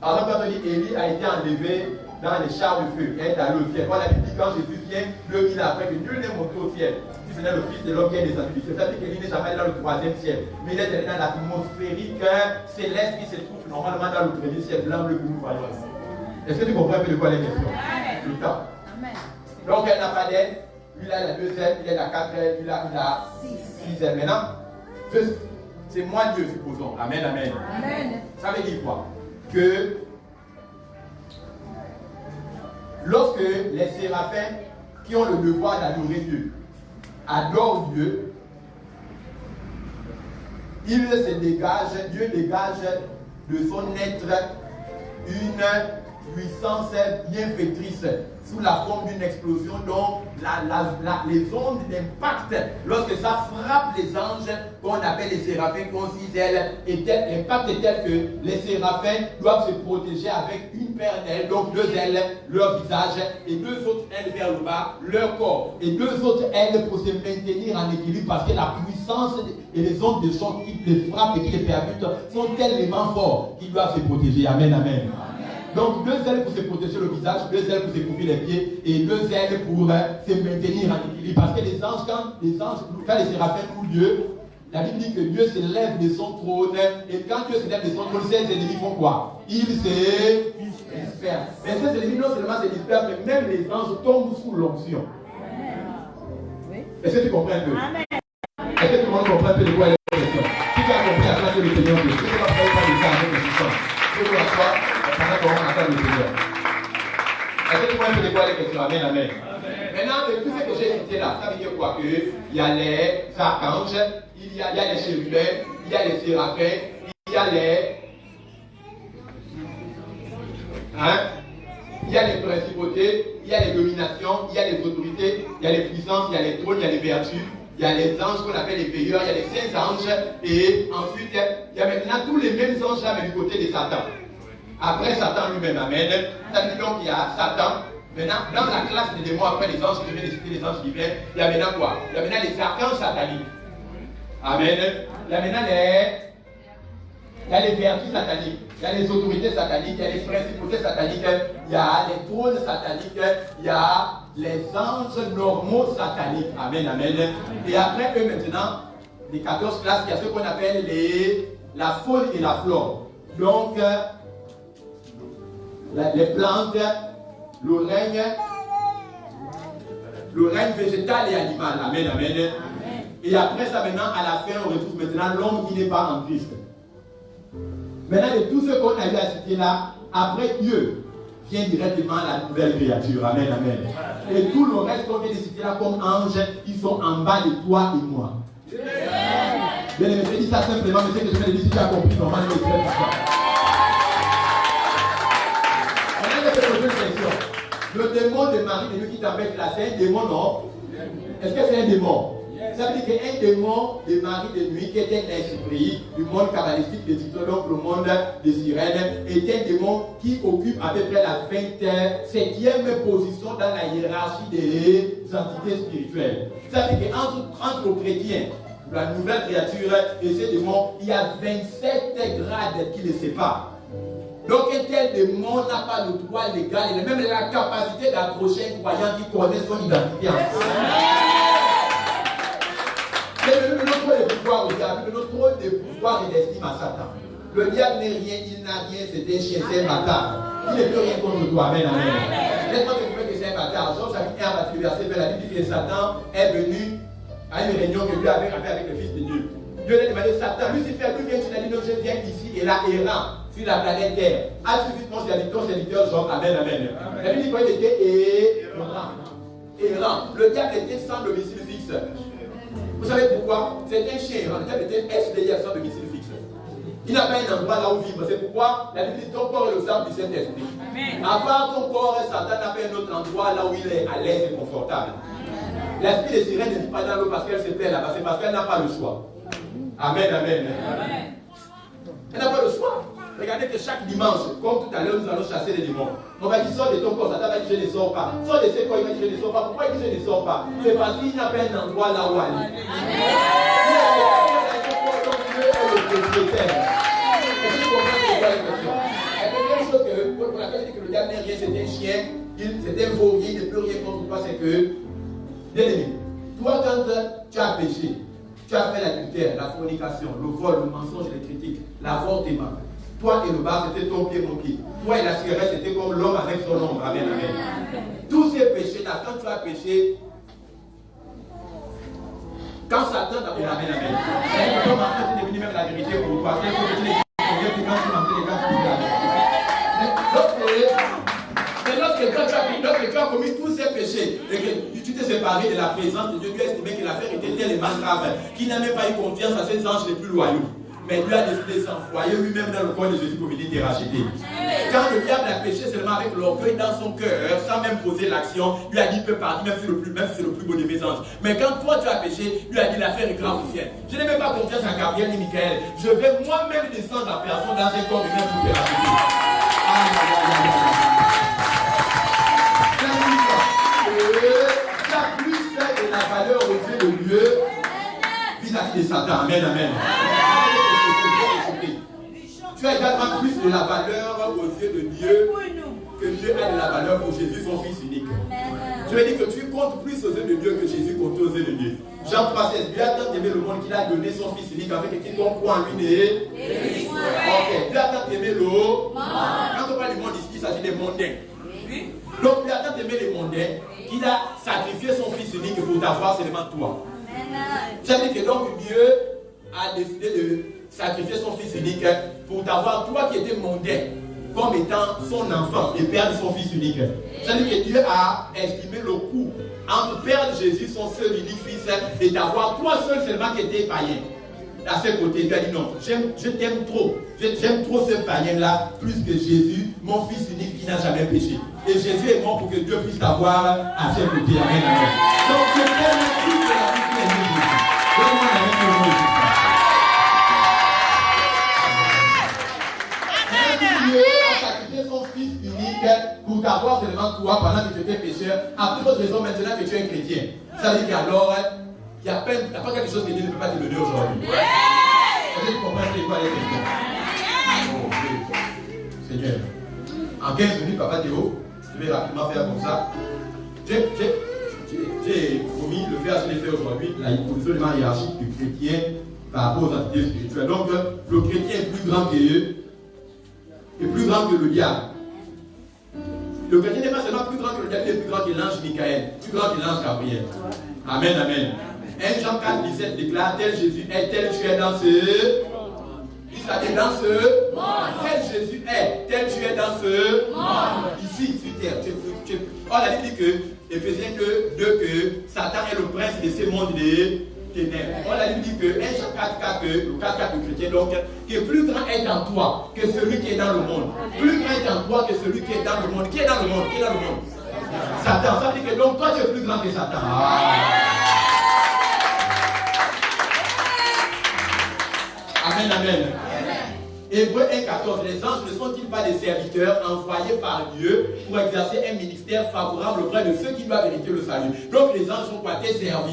Par exemple, quand on dit Élie a été enlevé dans les chars de feu, il est allé au ciel. Quand la Bible dit quand Jésus vient, 2000 après, que nul n'est monté au ciel. Si ce n'est le Fils de l'homme qui est descendu du ciel. Ça veut dire qu'Élie n'est jamais allé dans le 3e ciel. Mais il est allé dans l'atmosphérique céleste qui se trouve normalement dans le premier ciel, blanc, bleu, que nous voyons. Est-ce que tu comprends un peu de quoi les questions? Le temps. Donc elle n'a pas d'aile. Lui là, il a 2 ailes, il a 4 ailes, lui là, il a 6 ailes. Maintenant, c'est moi Dieu, supposons. Amen, amen. Amen. Ça veut dire quoi? Que lorsque les séraphins qui ont le devoir d'adorer Dieu adorent Dieu, il se dégage, Dieu dégage de son être une puissance bienfaitrice sous la forme d'une explosion dont les ondes d'impact, lorsque ça frappe les anges qu'on appelle les séraphins qui ont 6 ailes, l'impact est tel que les séraphins doivent se protéger avec une paire d'ailes, donc 2 ailes, leur visage, et 2 autres ailes vers le bas, leur corps, et 2 autres ailes pour se maintenir en équilibre parce que la puissance et les ondes de choc qui les frappent et qui les percutent sont tellement forts qu'ils doivent se protéger. Amen, amen. Donc 2 ailes pour se protéger le visage, 2 ailes pour se couvrir les pieds et 2 ailes pour se maintenir en équilibre. Parce que les anges, quand les séraphins louent Dieu, la Bible dit que Dieu se lève de son trône et quand Dieu se lève de son trône, ses ennemis font quoi? Ils se dispersent. Mais ces ennemis non seulement se dispersent, mais même les anges tombent sous l'onction. Est-ce que tu comprends un peu? Est-ce que tout le monde comprend un peu de quoi il est question? Si tu as compris à quoi le Seigneur Dieu, si tu ne vas pas faire de ça avec le Seigneur, tu vas voir pendant qu'on attend le Seigneur. Est-ce que tu comprends un peu de quoi il est question? Amen, amen. Maintenant, tout ce que j'ai cité là, ça veut dire quoi? Il y a les archanges, il y a les chérubins, il y a les séraphins, il y a les... il y a les principautés, il y a les dominations, il y a les autorités, il y a les puissances, il y a les trônes, il y a les vertus, il y a les anges qu'on appelle les veilleurs, il y a les saints anges, et ensuite il y a maintenant tous les mêmes anges là, mais du côté de Satan. après Satan lui-même. Amen. Ça veut dire donc qu'il y a Satan. Maintenant, dans la classe des démons, après les anges, je viens de citer les anges divins, il y a maintenant quoi? Il y a maintenant les archanges sataniques. Amen. Il y a maintenant il y a les vertus sataniques, il y a les autorités sataniques, il y a les principautés sataniques, il y a les trônes sataniques, il y a les anges normaux sataniques. Amen, amen. Et après eux maintenant, les 14 classes, il y a ce qu'on appelle la faune et la flore. Donc, les plantes, le règne végétal et animal. Amen, amen. Et après ça, maintenant, à la fin, on retrouve maintenant l'homme qui n'est pas en Christ. Maintenant, de tout ce qu'on a eu à citer là, après Dieu, vient directement la nouvelle créature. Amen, amen. Et tout le reste qu'on vient de citer là comme anges, ils sont en bas de toi et moi. Bien aimé, je dis ça simplement, mais c'est que je vais le dire si tu as compris normalement. Maintenant, je vais te poser une question. Le démon de Marie, de lui qui t'empêche là, c'est un démon, non? Est-ce que c'est un démon? Ça veut dire qu'un démon de Marie de nuit, qui était un esprit du monde kabbalistique de Tito, donc le monde de Sirène, était un démon qui occupe à peu près la 27e position dans la hiérarchie des entités spirituelles. Ça veut dire qu'entre les chrétiens, la nouvelle créature et ces démons, il y a 27 grades qui les séparent. Donc un tel démon n'a pas le droit légal, il a même la capacité d'accrocher un croyant qui connaît son identité en c'est le trône de pouvoir au diable, le trône de pouvoir et d'estime à Satan. Le diable n'est rien, il n'a rien, c'est un chien, c'est un bâtard. Il ne peut rien contre toi, amen, amen. Laisse-moi te prouver que c'est un bâtard. Jean chapitre 1, à partir du verset 20, la Bible dit que Satan est venu à une réunion que lui avait avec le Fils de Dieu. Dieu lui a demandé, Satan, Lucifer, d'où viens-tu? Il a dit, non, je viens ici et là, errant sur la planète Terre. As-tu vu ton serviteur Job? Amen, amen. La Bible dit qu'il était errant. Le diable était sans domicile fixe. Vous savez pourquoi? C'est un chien errant. Le diable était SDF sans domicile fixe. Il n'a pas un endroit là où vivre. C'est pourquoi la Bible dit ton corps est le centre du Saint-Esprit. À part ton corps, Satan n'a pas un autre endroit là où il est à l'aise et confortable. L'esprit de sirène ne vit pas dans l'eau parce qu'elle se plaît là-bas. C'est parce qu'elle n'a pas le choix. Amen, amen. Elle n'a pas le choix. Regardez que chaque dimanche, comme tout à l'heure, nous allons chasser les démons. On va dire sors de ton corps, Satan va dire je ne sors pas. Sors de ses corps, il va dire je ne sors pas. Pourquoi il dit je ne sors pas? C'est parce qu'il n'y a pas un endroit là où aller. Donc Dieu est le propriétaire. La première chose pour laquelle je dis que le diable n'est rien, c'est un chien, c'est un veau, il ne peut rien contre toi, c'est que, bien aimé, toi quand tu as péché, tu as fait l'adultère, la fornication, le vol, le mensonge, les critiques, l'avortement. Toi et le bar, c'était ton pied, mon pied. Toi et la cigarette, c'était comme l'homme avec son ombre. Amen, amen. Tous ces péchés-là, quand tu as péché, quand Satan t'a dit amen, amen. C'est comme en fait, devenu même la vérité pour toi. C'est comme tu l'es quand tu m'as fait les gars, lorsque tu as commis tous ces péchés et que tu t'es séparé de la présence de Dieu, tu as estimé que l'affaire était tellement grave qu'il n'a même pas eu confiance à ses anges les plus loyaux. Mais Dieu a décidé de s'envoyer lui-même dans le corps de Jésus pour venir te racheter. Quand le diable a péché seulement avec l'orgueil dans son cœur, sans même poser l'action, lui a dit il peut partir, même si c'est le plus beau de mes anges. Mais quand toi tu as péché, lui a dit l'affaire est grave au ciel. Je n'ai même pas confiance à Gabriel ni Michael. Je vais moi-même descendre en personne dans un corps humain pour te racheter. Tu as plus fait de la valeur aux yeux de Dieu vis-à-vis de Satan. Amen, amen. Tu as également plus de la valeur aux yeux de Dieu que Dieu a de la valeur pour Jésus, son Fils unique. Je veux dire que tu comptes plus aux yeux de Dieu que Jésus compte aux yeux de Dieu. Jean 3,16, Dieu a tant aimé le monde qu'il a donné son Fils unique avec qui quiconque croit en lui n'est. Ok, Dieu a tant aimé le monde. Quand on parle du monde ici, il s'agit des mondains. Donc Dieu a tant aimé les mondains qu'il a sacrifié son Fils unique pour t'avoir seulement toi. Ça veut dire que donc Dieu a décidé de sacrifier son Fils unique pour t'avoir toi qui étais mondain comme étant son enfant et perdre son Fils unique. Ça veut dire que Dieu a estimé le coût entre perdre Jésus, son seul unique Fils, et d'avoir toi seul seulement qui étais païen. À ses côtés, Dieu a dit non, je t'aime trop. J'aime trop ce païen-là plus que Jésus, mon Fils unique qui n'a jamais péché. Et Jésus est mort pour que Dieu puisse t'avoir à ses côtés. Amen, amen. Donc je t'aime plus que la vie qui est Jésus. Donne-moi la vie qui est Jésus. Dieu a t'avoir seulement toi pendant que tu étais pécheur, a pris votre raison maintenant que tu es chrétien. Ça veut dire qu'alors, il n'y a pas quelque chose que Dieu ne peut pas te donner aujourd'hui. Est-ce que tu comprends ce que quoi les questions? Oh Dieu. Seigneur. En 15 minutes, Papa Théo, je vais rapidement faire comme ça. J'ai promis de faire, je l'ai fait aujourd'hui, la positionnement hiérarchique du chrétien par rapport aux entités spirituelles. Donc, le chrétien est plus grand que eux, est plus grand que le diable. Le chrétien n'est pas seulement plus grand que le diable, il est plus grand que l'ange Michael, plus grand que l'ange Gabriel. Amen, amen. 1 Jean 4, 17 déclare, tel Jésus est, tel tu es dans ce... Il dans ce monde. Tel Jésus est, tel tu es dans ce monde. Ici, sur terre. On a dit que, Éphésiens 2, que Satan est le prince de ce monde des ténèbres. On a dit que 1 Jean 4, le 4 du chrétien, donc, que plus grand est en toi que celui qui est dans le monde. Plus grand est en toi que celui qui est dans le monde. Qui est dans le monde? Qui est dans le monde? Satan. Ça veut dire que donc toi tu es plus grand que Satan. Amen, amen. Hébreux 1,14. Les anges ne sont-ils pas des serviteurs envoyés par Dieu pour exercer un ministère favorable auprès de ceux qui doivent hériter le salut? Donc les anges sont quoi? Tes serviteurs.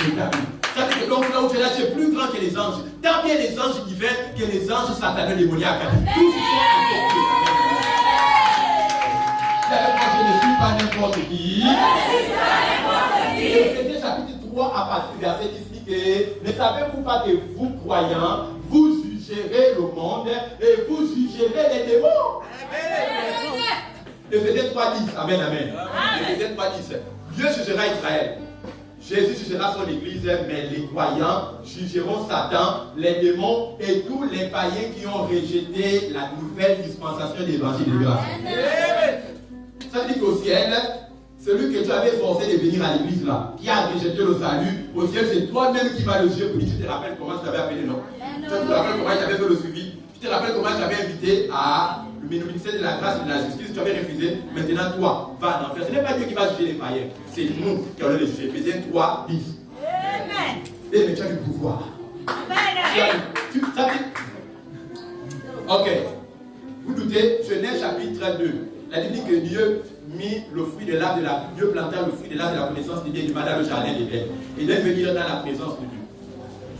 C'est établi. Ça veut dire que donc là où tu es là, tu es plus grand que les anges. Tant bien les anges divins que les anges satanés démoniaques. Tous ils sont affectés. Je ne suis pas n'importe qui. Éphésiens chapitre 3 à partir du verset 10 dit que ne savez-vous pas que vous croyants, vous jugerez le monde et vous jugerez les démons. Éphésiens 3:10. Amen, amen. Éphésiens 3:10. Dieu jugera Israël. Jésus jugera son église, mais les croyants jugeront Satan, les démons et tous les païens qui ont rejeté la nouvelle dispensation de l'évangile de grâce. Ça veut dire qu'au ciel, celui que tu avais forcé de venir à l'église là, qui a rejeté le salut, au ciel c'est toi-même qui vas le juger pour dire, tu te rappelles comment je t'avais appelé, non? Tu te rappelles comment j'avais fait le suivi? Tu te rappelles comment j'avais invité à le ministère de la grâce et de la justice, tu avais refusé, maintenant toi, va en enfer. Ce n'est pas Dieu qui va juger les païens, c'est nous qui allons les juger. Éphésiens 3:10. Amen. Et mais tu as du pouvoir. Amen. Ok. Vous doutez, Genèse chapitre 2. La Bible dit que Dieu mit le fruit de l'arbre de la... Dieu planta le fruit de l'arbre de la connaissance du bien et du mal dans le jardin d'Éden. Et de venir dans la présence de Dieu.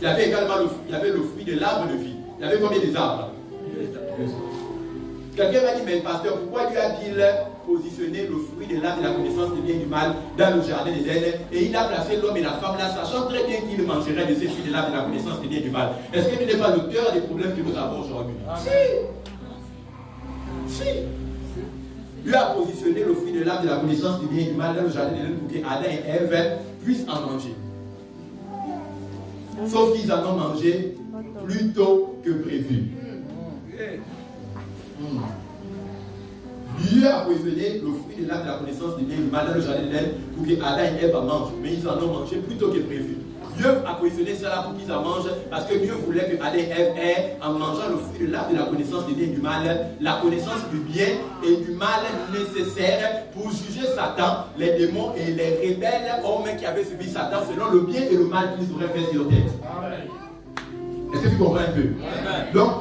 Il y avait également le fruit de l'arbre de vie. Il y avait combien d'arbres? Quelqu'un m'a dit, mais pasteur, pourquoi Dieu a-t-il positionné le fruit de l'arbre de la connaissance du bien et du mal dans le jardin d'Éden? Et il a placé l'homme et la femme là, sachant très bien qu'ils mangeraient de ces fruits de l'arbre de la connaissance du bien et du mal. Est-ce que tu n'es pas l'auteur des problèmes que nous avons aujourd'hui? Si. Dieu a positionné le fruit de l'arbre de la connaissance du bien et du mal dans le jardin d'Éden pour que Adam et Ève puissent en manger. Sauf qu'ils en ont mangé plus tôt que prévu. Dieu a positionné le fruit de l'arbre de la connaissance du bien et du mal dans le jardin d'Éden pour que Adam et Ève en mangent. Mais ils en ont mangé plus tôt que prévu. Dieu a positionné cela pour qu'ils en mangent parce que Dieu voulait que Adam et Ève aient, en mangeant le fruit de l'arbre de la connaissance du bien et du mal, la connaissance du bien et du mal nécessaire pour juger Satan, les démons et les rebelles hommes qui avaient subi Satan selon le bien et le mal qu'ils auraient fait sur terre. Est-ce que tu comprends un peu? Amen. Donc,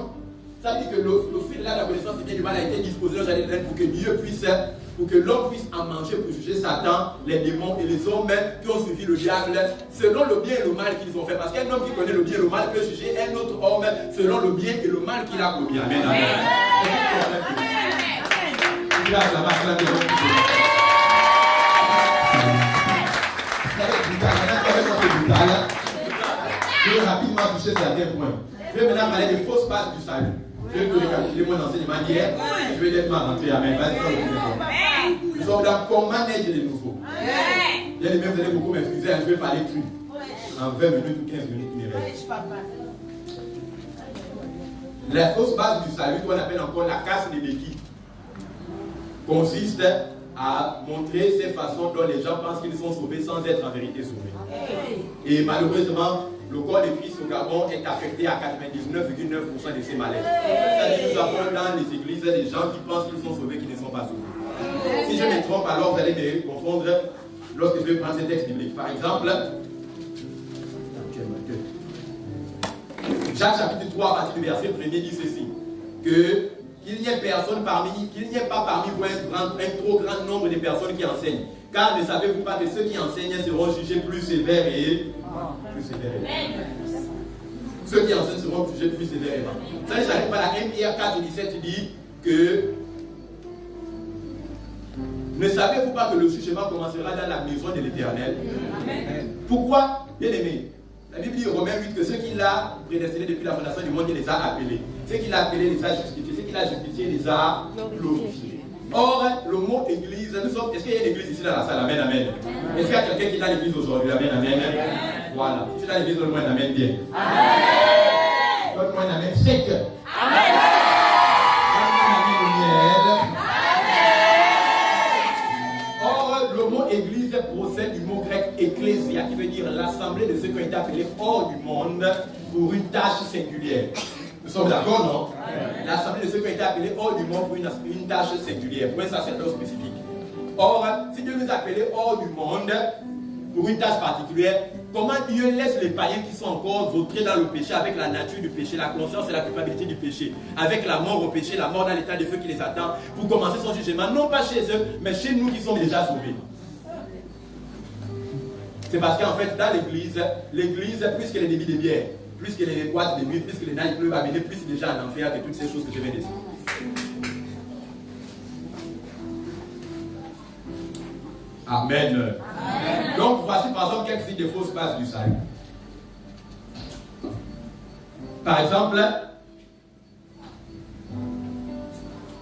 ça veut dire que le fruit de l'arbre de la connaissance du bien et du mal a été disposé dans le jardin d'Éden pour que Dieu puisse, pour que l'homme puisse en manger pour juger Satan, les démons et les hommes qui ont suivi le diable selon le bien et le mal qu'ils ont fait. Parce qu'un homme qui connaît le bien et le mal peut juger un autre homme selon le bien et le mal qu'il a commis. Amen. Amen. Je vais rapidement toucher certains points. Je vais maintenant parler des fausses bases du salut. Je vais vous récapituler mon enseignement d'hier. Je vais nettement rentrer. Amen. Nous sommes dans comment naître de nouveau. Bien aimé, vous allez beaucoup m'excuser. Je vais parler truc. En 20 minutes ou 15 minutes, il me reste. La fausse base du salut, qu'on appelle encore la casse des béquilles, consiste à montrer ces façons dont les gens pensent qu'ils sont sauvés sans être en vérité sauvés. Et malheureusement, le corps de Christ au Gabon est affecté à 99,9% de ces malaises. C'est-à-dire que nous avons dans les églises des gens qui pensent qu'ils sont sauvés, qui ne sont pas sauvés. Si je me trompe, alors vous allez me confondre lorsque je vais prendre ces textes bibliques. Par exemple, Jacques chapitre 3, à partir du verset 1er dit ceci, que qu'il n'y ait pas parmi vous un trop grand nombre de personnes qui enseignent. Car ne savez-vous pas que ceux qui enseignent seront jugés plus sévères et plus sévères. Ceux qui enseignent seront jugés plus sévères. Ça ne s'arrête pas là. 1 Pierre 4, 17 dit que ne savez-vous pas que le jugement commencera dans la maison de l'Éternel? Pourquoi, bien aimé? La Bible dit au Romains 8 que ceux qu'il a prédestinés depuis la fondation du monde, il les a appelés. Ceux qu'il a appelés, les a justifiés. Ceux qu'il a justifiés, les a glorifiés. Or, le mot église, nous sommes. Est-ce qu'il y a une église ici dans la salle? Amen, amen. Est-ce qu'il y a quelqu'un qui est dans l'église aujourd'hui? Amen, amen. Voilà. Si tu es dans l'église, donne-moi un amen bien. Amen. Donne-moi un amen sec. Amen. Donne-moi un amen miel. Or, le mot église procède du mot grec ecclésia, qui veut dire l'assemblée de ceux qui ont été appelés hors du monde pour une tâche singulière. Nous sommes d'accord, non? L'assemblée de ceux qui ont été appelés hors du monde pour une tâche singulière, pour un sacerdoce spécifique. Or, si Dieu nous a appelés hors du monde pour une tâche particulière, comment Dieu laisse les païens qui sont encore vautrés dans le péché avec la nature du péché, la conscience et la culpabilité du péché, avec la mort au péché, la mort dans l'état de feu qui les attend, pour commencer son jugement, non pas chez eux, mais chez nous qui sommes déjà sauvés. C'est parce qu'en fait, dans l'église, plus qu'elle est débit de bière, plus que les boîtes de nuit, plus que les night clubs amenés, plus déjà en enfer que toutes ces choses que je viens de dire. Amen. Amen. Donc voici par exemple quelques signes de fausses bases du salut. Par exemple,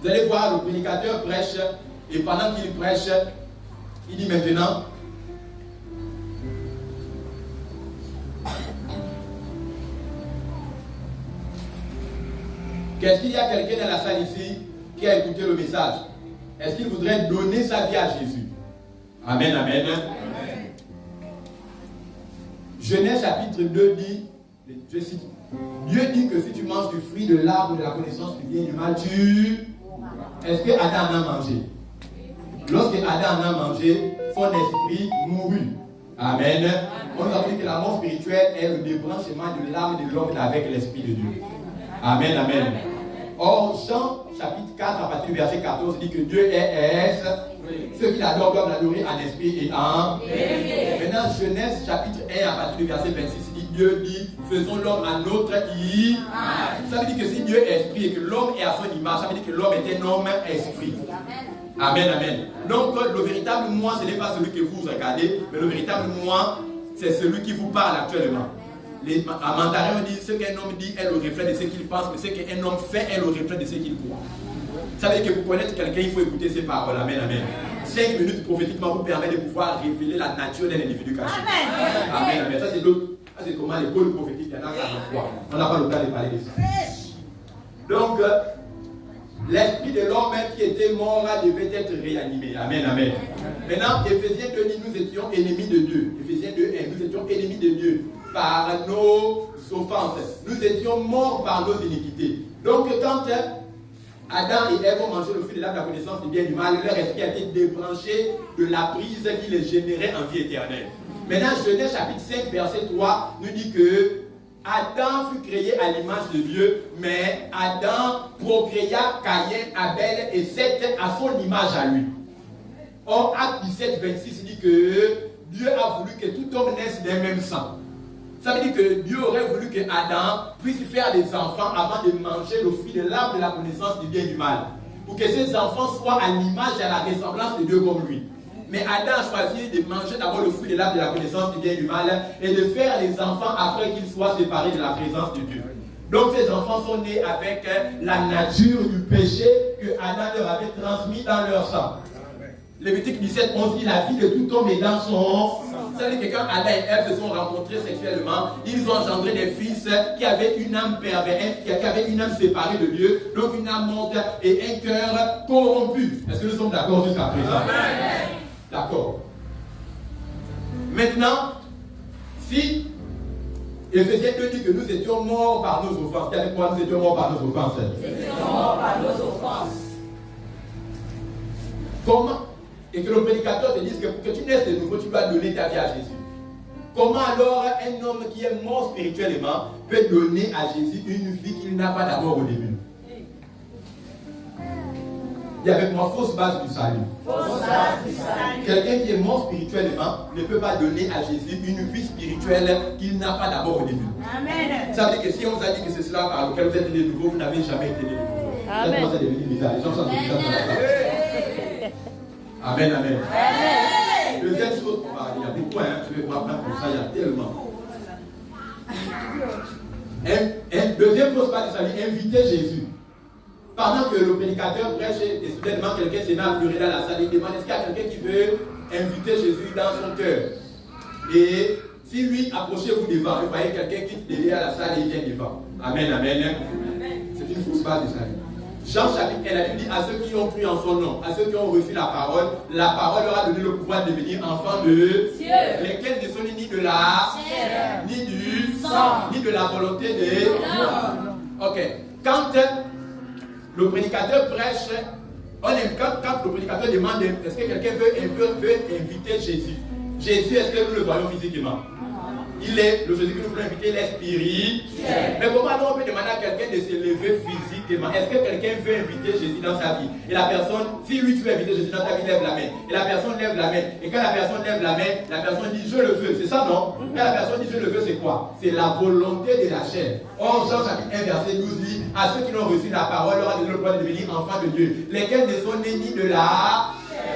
vous allez voir le prédicateur prêche et pendant qu'il prêche, il dit maintenant, qu'est-ce qu'il y a quelqu'un dans la salle ici qui a écouté le message? Est-ce qu'il voudrait donner sa vie à Jésus? Amen, amen. Amen. Genèse chapitre 2 dit, je cite, Dieu dit que si tu manges du fruit de l'arbre de la connaissance du bien et du mal, tu... Est-ce que Adam en a mangé? Lorsque Adam en a mangé, son esprit mourut. Amen. On nous a dit que la mort spirituelle est le débranchement de l'âme de l'homme avec l'esprit de Dieu. Amen, amen. Or, Jean chapitre 4, à partir du verset 14, dit que Dieu est ceux qui l'adorent doivent l'adorer en esprit et en vérité. Maintenant, Genèse chapitre 1, à partir du verset 26, dit Dieu dit, faisons l'homme à notre image. Ça veut dire que si Dieu est esprit et que l'homme est à son image, ça veut dire que l'homme est un homme esprit. Amen, amen. Donc, le véritable moi, ce n'est pas celui que vous regardez, mais le véritable moi, c'est celui qui vous parle actuellement. Les Mandarins disent ce qu'un homme dit est le reflet de ce qu'il pense, mais ce qu'un homme fait est le reflet de ce qu'il croit. Ça veut dire que pour connaître quelqu'un, il faut écouter ses paroles. Amen, amen. 5 minutes prophétiquement vous permet de pouvoir révéler la nature d'un individu caché. Amen, amen. Ça, c'est d'autres. Ça, c'est comment les pôles prophétiques, il y en a 43. On n'a pas le temps de parler de ça. Donc, l'esprit de l'homme qui était mort devait être réanimé. Amen, amen. Maintenant, Éphésiens 2 dit nous étions ennemis de Dieu. Éphésiens 2, 1, nous étions ennemis de Dieu par nos offenses. Nous étions morts par nos iniquités. Donc, quand Adam et Ève ont mangé le fruit de l'arbre de la connaissance du bien et du mal, leur esprit a été débranché de la prise qui les générait en vie éternelle. Maintenant, Genèse chapitre 5, verset 3 nous dit que Adam fut créé à l'image de Dieu, mais Adam procréa Caïn, Abel et Seth à son image à lui. Or, Acte 17, 26 dit que Dieu a voulu que tout homme naisse d'un même sang. Ça veut dire que Dieu aurait voulu que Adam puisse faire des enfants avant de manger le fruit de l'arbre de la connaissance du bien et du mal. Pour que ces enfants soient à l'image et à la ressemblance de Dieu comme lui. Mais Adam a choisi de manger d'abord le fruit de l'arbre de la connaissance du bien et du mal et de faire les enfants après qu'ils soient séparés de la présence de Dieu. Donc ces enfants sont nés avec la nature du péché que Adam leur avait transmis dans leur sang. Lévitique 17, 11 dit la vie de tout homme est dans son. Ça veut dire que quand Adam et Ève se sont rencontrés sexuellement, ils ont engendré des fils qui avaient une âme perverse, qui avaient une âme séparée de Dieu, donc une âme morte et un cœur corrompu. Est-ce que nous sommes d'accord jusqu'à présent? D'accord. Maintenant, si Éphésiens 2 dit que nous étions morts par nos offenses, qu'avec moi nous étions morts par nos offenses. Nous étions morts par nos offenses. Comment? Et que le prédicateur te dise que pour que tu naisses de nouveau, tu dois donner ta vie à Jésus. Comment alors un homme qui est mort spirituellement peut donner à Jésus une vie qu'il n'a pas d'abord au début? Dis avec moi, fausse base du salut. Quelqu'un qui est mort spirituellement ne peut pas donner à Jésus une vie spirituelle qu'il n'a pas d'abord au début. Amen. Ça veut dire que si on vous a dit que c'est cela par lequel vous êtes né de nouveau, vous n'avez jamais été né de nouveau. Ça commence à devenir bizarre. Les gens sont bizarres dans la salle. Amen, amen. Deuxième chose, il y a beaucoup, je vais vous apprendre comme ça, il y a tellement. Deuxième chose, pas du salut, inviter Jésus. Pendant que le prédicateur prêche et soudainement quelqu'un se met à pleurer dans la salle, il demande est-ce qu'il y a quelqu'un qui veut inviter Jésus dans son cœur. Et si oui, approchez-vous devant. Vous voyez quelqu'un qui est derrière la salle et il vient devant. Amen, amen. C'est une fausse base du salut. Jean chapitre 1, la Bible dit à ceux qui ont cru en son nom, à ceux qui ont reçu la parole leur a donné le pouvoir de devenir enfants de Dieu, lesquels ne sont ni de la chair, ni du sang, ni de la volonté de l'homme. Ok. Quand le prédicateur prêche, quand le prédicateur demande est-ce que quelqu'un veut inviter Jésus, Jésus, est-ce que nous le voyons physiquement? Il est, le Jésus que nous voulons inviter, il est spirituel. Mais comment on peut demander à quelqu'un de se lever physiquement? Est-ce que quelqu'un veut inviter Jésus dans sa vie? Et la personne, si oui, tu veux inviter Jésus dans ta vie, lève la main. Et la personne lève la main. Et quand la personne lève la main, la personne dit je le veux. C'est ça, non? Quand la personne dit je le veux, c'est quoi? C'est la volonté de la chair. Or, Jean chapitre 1, verset 12 dit à ceux qui ont reçu la parole, leur a donné le pouvoir de devenir enfants de Dieu, lesquels ne sont nés ni de la.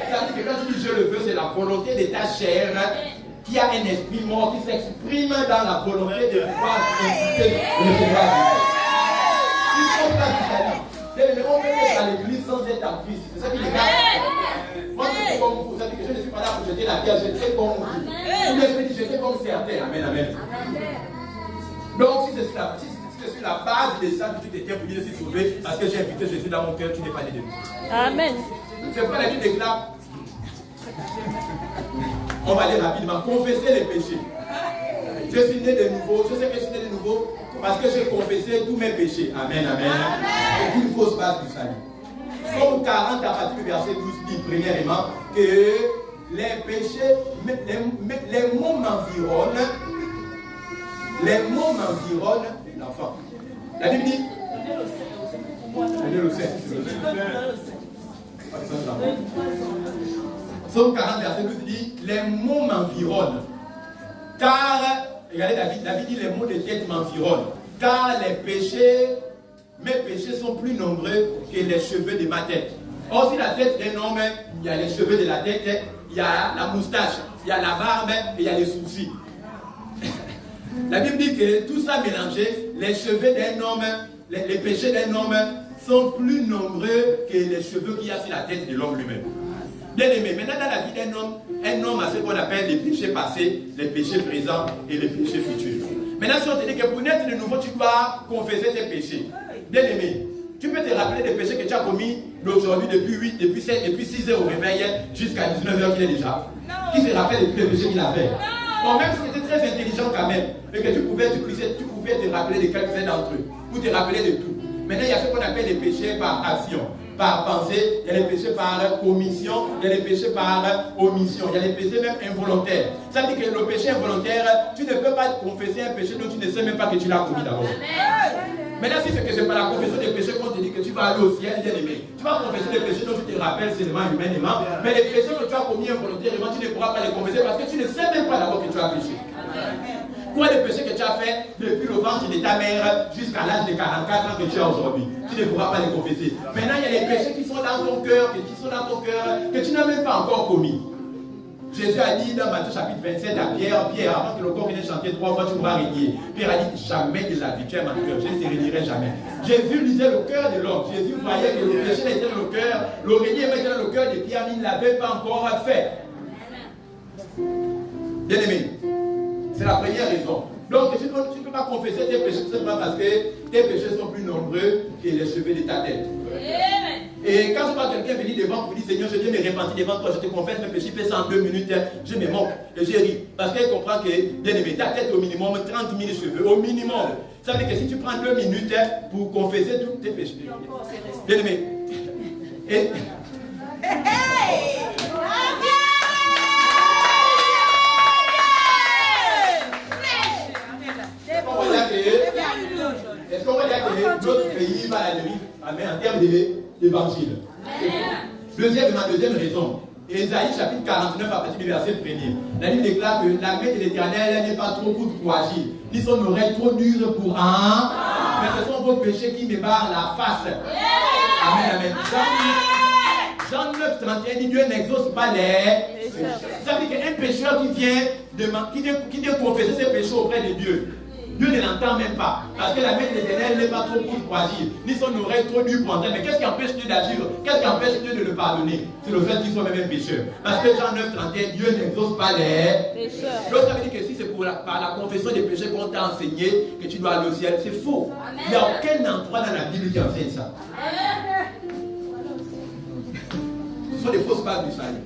Ça veut dire que quand tu dis je le veux, c'est la volonté de ta chair qui a un esprit mort qui s'exprime dans la volonté de pouvoir inciter le pouvoir de Dieu. Il faut pas du salut. On peut être à l'église sans être en Christ. C'est ça qui est grave. Moi, je suis comme vous. Vous savez que je ne suis pas là pour jeter la pierre, je suis comme vous. Ou bien je dis, je suis comme certains. Amen, amen. Donc, si c'est sur la base de ça que tu t'étais pour dire, je suis sauvé, parce que j'ai invité Jésus dans mon cœur, tu n'es pas né de nous. Amen. C'est pourquoi la Bible déclare. On va aller rapidement. Confesser les péchés. Je suis né de nouveau. Je sais que je suis né de nouveau parce que j'ai confessé tous mes péchés. Amen, amen. C'est une fausse base du salut. Psaume 40 à partir du verset 12 dit premièrement que les péchés, les mots m'environnent. Les mots m'environnent l'enfant. La Bible dit. Prenez le 7. Psaume 40, verset 12 dit les mots m'environnent. Car, regardez David dit les mots de tête m'environnent. Car mes péchés sont plus nombreux que les cheveux de ma tête. Or, si la tête d'un homme, il y a les cheveux de la tête, il y a la moustache, il y a la barbe et il y a les sourcils. La Bible dit que tout ça mélangé, les cheveux d'un homme, les péchés d'un homme sont plus nombreux que les cheveux qu'il y a sur la tête de l'homme lui-même. Bien aimé, maintenant dans la vie d'un homme a ce qu'on appelle les péchés passés, les péchés présents et les péchés futurs. Maintenant, si on te dit que pour naître de nouveau, tu dois confesser tes péchés. Bien aimé, tu peux te rappeler des péchés que tu as commis d'aujourd'hui, depuis 6 heures au réveil jusqu'à 19h qu'il est déjà. Qui se rappelle de tous les péchés qu'il a fait? Bon, même si tu étais très intelligent quand même, et que tu pouvais te rappeler de quelques-uns d'entre eux, ou te rappeler de tout. Maintenant, il y a ce qu'on appelle les péchés par action, par pensée, il y a les péchés par commission, il y a les péchés par omission, il y a les péchés même involontaires. Ça veut dire que le péché involontaire, tu ne peux pas confesser un péché dont tu ne sais même pas que tu l'as commis d'abord. Maintenant, si c'est que c'est par la confession des péchés qu'on te dit que tu vas aller au ciel, bien aimé, tu vas confesser des péchés dont tu te rappelles seulement humainement, mais les péchés que tu as commis involontairement, tu ne pourras pas les confesser parce que tu ne sais même pas d'abord que tu as péché. Quoi les péchés que tu as fait depuis le ventre de ta mère jusqu'à l'âge de 44 ans que tu as aujourd'hui, tu ne pourras pas les confesser. Maintenant, il y a les péchés qui sont dans ton cœur, que tu n'as même pas encore commis. Jésus a dit dans Matthieu chapitre 27 à Pierre, avant que le corps vienne chanter 3 fois, tu pourras régner. Pierre a dit, jamais de la vie, tu es ma cœur, je ne te régnerai jamais. Jésus lisait le cœur de l'homme. Jésus voyait que le péché était dans le cœur, le régner était dans le cœur de Pierre, mais il ne l'avait pas encore fait. Bien aimé, c'est la première raison. Donc, tu ne peux pas confesser tes péchés simplement parce que tes péchés sont plus nombreux que les cheveux de ta tête. Et quand je vois quelqu'un venir devant pour dire Seigneur, je viens me repentir devant toi, je te confesse mes péchés, fais ça en 2 minutes, je me moque et je ris. Parce qu'elle comprend que, bien aimé, ta tête au minimum 30 000 cheveux, au minimum. Ça veut dire que si tu prends 2 minutes pour confesser tous tes péchés, bien aimé. Et. Est-ce qu'on va dire que notre pays va à la dérive en termes d'évangile? Ma deuxième raison. Ésaïe chapitre 49 à partir du verset 1er. La Bible déclare que la main de l'Éternel n'est pas trop courte pour agir, ni son oreille trop dure pour un. Mais ce sont vos péchés qui m'ébarrent la face. Amen, amen. Jean 9, 31 dit Dieu n'exauce pas les péchés. Ça veut dire qu'un pécheur qui vient confesser ses péchés auprès de Dieu, Dieu ne l'entend même pas. Parce que la main de l'Éternel n'est pas trop courte pour agir, ni son oreille trop dure pour entendre. Mais qu'est-ce qui empêche Dieu d'agir? Qu'est-ce qui empêche Dieu de le pardonner? C'est le fait qu'il soit même un pécheur. Parce que Jean 9, 31, Dieu n'exauce pas les pécheurs. Donc ça veut dire que si c'est par la confession des péchés qu'on t'a enseigné que tu dois aller au ciel, c'est faux. Amen. Il n'y a aucun endroit dans la Bible qui enseigne ça. Amen. Ce sont des fausses bases du salut.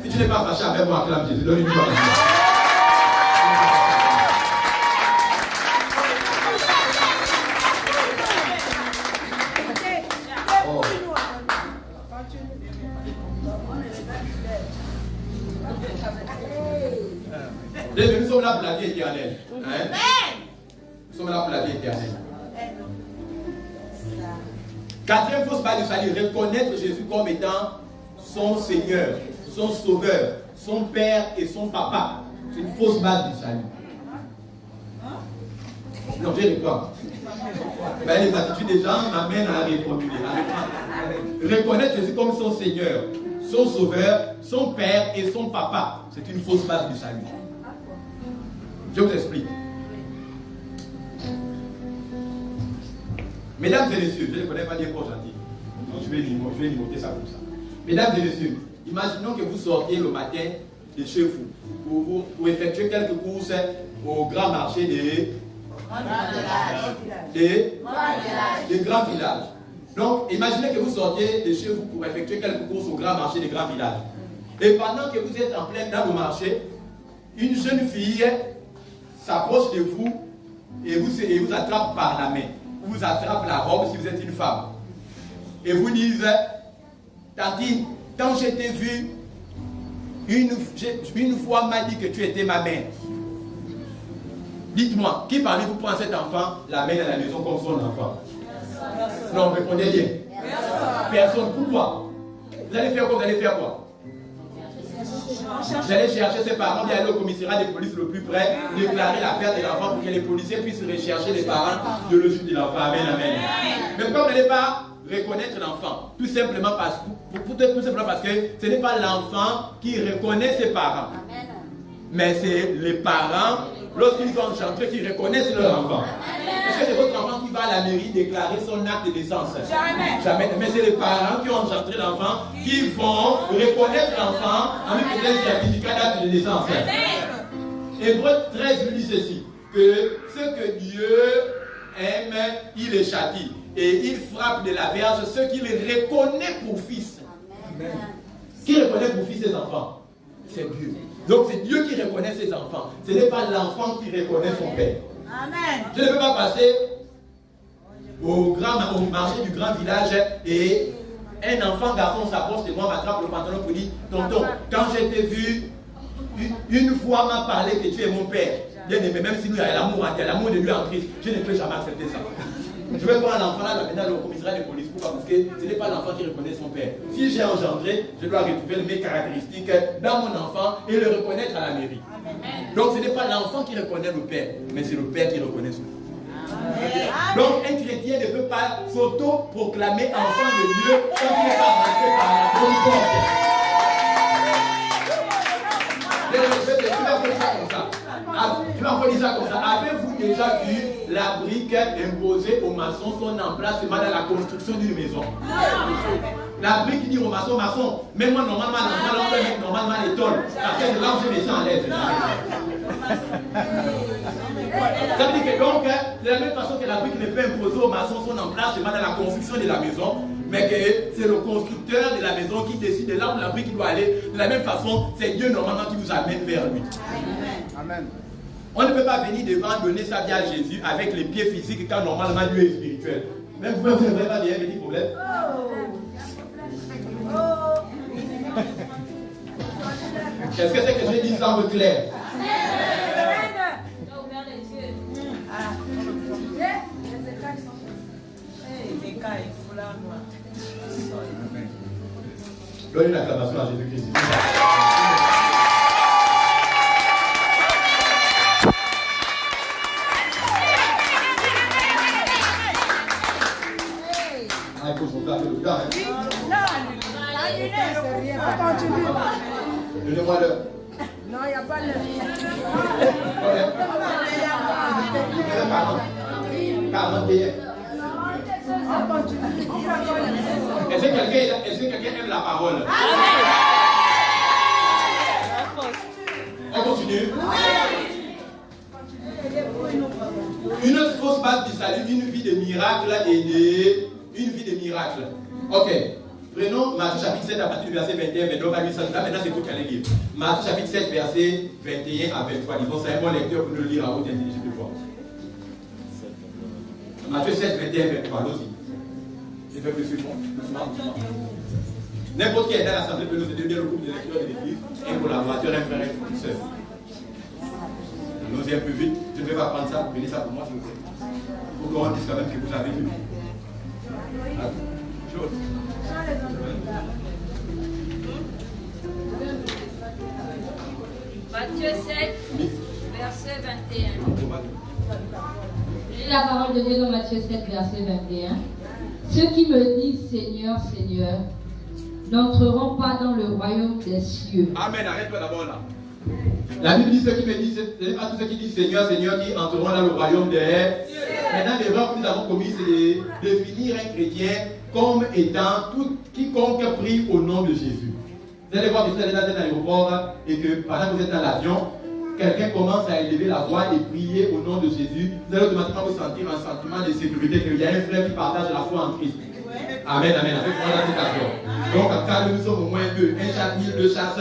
Si tu n'es pas fâché avec moi, acclame Jésus. Donne une gloire. Nous sommes là pour la vie éternelle. Hein? Nous sommes là pour la vie éternelle. Quatrième fausse base du salut, reconnaître Jésus comme étant son Seigneur, son Sauveur, son Père et son Papa. C'est une fausse base du salut. Non, j'ai répondu. Ben, les attitudes des gens m'amènent à reformuler. Reconnaître Jésus comme son Seigneur, son Sauveur, son Père et son Papa. C'est une fausse base du salut. Je vous explique. Mesdames et messieurs, je ne connais pas dire pour gentil. Donc je vais limiter ça comme ça. Mesdames et messieurs, imaginons que vous sortiez le matin de chez vous pour effectuer quelques courses au grand marché des grands villages. Donc, imaginez que vous sortiez de chez vous pour effectuer quelques courses au grand marché des grands villages. Et pendant que vous êtes en plein dans le marché, une jeune fille s'approche de vous et vous attrape par la main. Vous attrape la robe si vous êtes une femme. Et vous dites, Tantine, quand je t'ai vu, une fois m'a dit que tu étais ma mère. Dites-moi, qui parmi vous prend cet enfant, l'amène à la maison comme son enfant? Non, répondez bien. Personne. Pourquoi? Vous allez faire quoi? Vous allez faire quoi? Vous allez chercher ses parents, aller au commissariat de police le plus près, déclarer la perte de l'enfant pour que les policiers puissent rechercher les parents de l'origine de l'enfant. Amen, amen. Mais pourquoi vous n'allez pas reconnaître l'enfant? Tout simplement parce que ce n'est pas l'enfant qui reconnaît ses parents. Mais c'est les parents, lorsqu'ils sont engendrés, qui reconnaissent leur enfant. Est-ce que c'est votre enfant qui va à la mairie déclarer son acte de naissance? Jamais. Jamais. Mais c'est les parents qui ont engendré l'enfant qui vont reconnaître l'enfant en lui faisant un certificat d'acte de naissance. Hébreux 13 nous dit ceci, que ce que Dieu aime, il les châtie. Et il frappe de la verge ceux qui les reconnaissent pour fils. Amen. Qui reconnaît pour fils ses enfants? C'est Dieu. Donc c'est Dieu qui reconnaît ses enfants. Ce n'est pas l'enfant qui reconnaît son père. Amen. Je ne peux pas passer au marché du grand village et un enfant garçon s'approche de moi, m'attrape le pantalon pour dire, tonton, quand je t'ai vu, une fois m'a parlé que tu es mon père. Bien aimé, même si nous, il y a l'amour de lui en Christ, je ne peux jamais accepter ça. Je vais prendre l'enfant là, maintenant au commissariat de police. Pourquoi? Parce que ce n'est pas l'enfant qui reconnaît son père. Si j'ai engendré, je dois retrouver mes caractéristiques dans mon enfant et le reconnaître à la mairie. Amen. Donc ce n'est pas l'enfant qui reconnaît le père, mais c'est le père qui reconnaît son enfant. Amen. Donc un chrétien ne peut pas s'auto-proclamer enfant de Dieu quand il n'est pas rentré par la bonne porte. Je vais encore dire ça comme ça. Avez-vous déjà vu la brique imposée aux maçons son emplacement dans la construction d'une maison? La brique dit au maçon, même moi normalement les tôles, parce que c'est là où je me sens à l'aise. Ça veut dire que donc, de la même façon que la brique ne peut imposer au maçon son emplacement dans la construction de la maison, mais que c'est le constructeur de la maison qui décide de là où la brique doit aller. De la même façon, c'est Dieu normalement qui vous amène vers lui. Amen. On ne peut pas venir devant donner sa vie à Jésus avec les pieds physiques quand normalement Dieu est spirituel. Même vous ne pouvez pas dire un petit problème. Est-ce que c'est que je dis semble clair? Donne une acclamation à Jésus-Christ. Ah, il faut se faire le temps. Donnez-moi l'heure. Non, il n'y a pas l'heure. 41. Est-ce que quelqu'un aime la parole? On continue. Une autre fausse base du salut, une vie de miracle et une vie de miracle. Ok. Prenons Matthieu chapitre 7 à partir du verset 21, 29 à 800. Là maintenant c'est tout qu'elle lire. Matthieu chapitre 7 verset 21 à 23. Disons c'est un bon lecteur pour le lire à haute intelligence de voix. Matthieu 7, 21, 23. Allons-y. Je vais plus suivre. N'importe qui est dans l'assemblée peut nous aider le groupe de lecteurs de l'église, un collaborateur, un frère, une soeur. Allons-y un peu vite. Je ne vais pas prendre ça. Prenez ça pour moi s'il vous plaît. Pour qu'on dise quand même que vous avez lu. Chose. Matthieu 7, verset 21. J'ai la parole de Dieu dans Matthieu 7, verset 21. Ceux qui me disent Seigneur, Seigneur, n'entreront pas dans le royaume des cieux. Amen, arrête-toi d'abord là. La Bible dit ceux qui me disent, ce n'est pas tous ceux qui disent Seigneur, Seigneur qui entreront dans le royaume des cieux. Maintenant, l'erreur que nous avons commise, c'est de définir un chrétien comme étant tout quiconque prie au nom de Jésus. Vous allez voir que vous allez dans un aéroport et que pendant que vous êtes dans l'avion, quelqu'un commence à élever la voix et prier au nom de Jésus. Vous allez automatiquement vous sentir un sentiment de sécurité, qu'il y a un frère qui partage la foi en Christ. Amen, amen. Avec moi dans cette avion. Donc, quand nous sommes au moins deux, un chasse 1000, deux chasses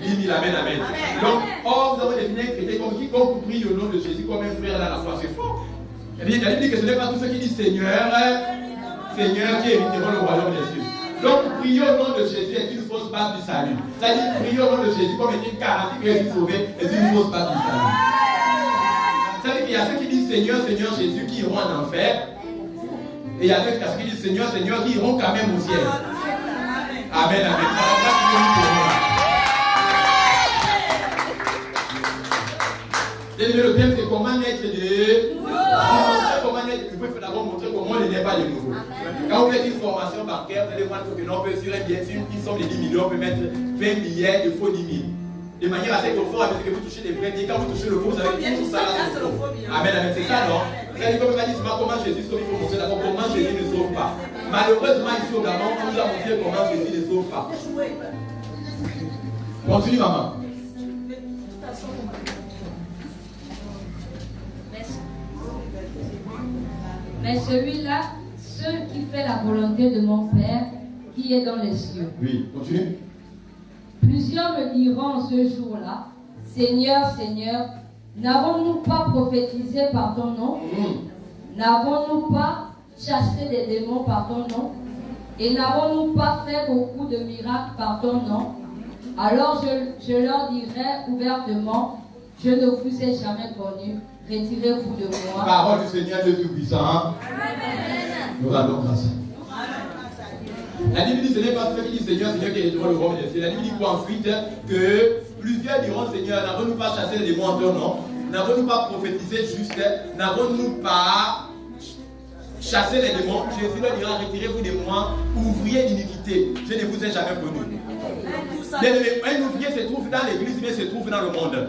10 000, amen, amen. Donc, or, nous avons défini un chrétien comme quiconque prie au nom de Jésus comme un frère dans la foi. C'est faux. Elle dit que ce n'est pas tous ceux qui disent Seigneur, Seigneur qui hériteront le royaume des cieux. Donc, prier au nom de Jésus est une fausse base du salut. C'est-à-dire, prier au nom de Jésus comme étant une garantie que je suis sauvé est une fausse base du salut. C'est-à-dire qu'il y a ceux qui disent Seigneur, Seigneur Jésus qui iront en enfer. Et il y a ceux qui disent Seigneur, Seigneur qui iront quand même au ciel. Amen, amen. Le thème c'est comment naître de comment naître. Il faut d'abord montrer comment on n'est pas de nouveau. Quand vous faites une formation bancaire, vous allez voir que l'on peut sur un billet, sur une somme de 10 millions, on peut mettre 20 billets de faux 10 000. De manière assez conforme avec ce que vous touchez des vrais billets. Quand vous touchez le faux, vous avez tout ça là. Amen, amen, c'est ça non? Vous allez comme ça dire comment Jésus sauve, il faut montrer d'abord comment Jésus ne sauve pas. Malheureusement ici au Gabon, on nous a montré comment Jésus ne sauve pas. Continue maman. Mais celui-là, seul qui fait la volonté de mon Père qui est dans les cieux. Oui, continue. Plusieurs me diront ce jour-là, Seigneur, Seigneur, n'avons-nous pas prophétisé par ton nom? N'avons-nous pas chassé des démons par ton nom? Et n'avons-nous pas fait beaucoup de miracles par ton nom? Alors je leur dirai ouvertement, je ne vous ai jamais connu. Retirez-vous de moi. Parole du Seigneur Dieu Tout-Puissant. Nous rendons grâce. La Bible dit ce n'est pas ceux qui disent Seigneur, Seigneur qui est devant le royaume des cieux. La Bible dit quoi ensuite? Que plusieurs diront Seigneur, n'avons-nous pas chassé les démons en ton nom? N'avons-nous pas prophétisé juste? N'avons-nous pas chassé les démons? Jésus leur dira, retirez-vous de moi, ouvrier d'iniquité. Je ne vous ai jamais connu. Un ouvrier se trouve dans l'église, mais se trouve dans le monde.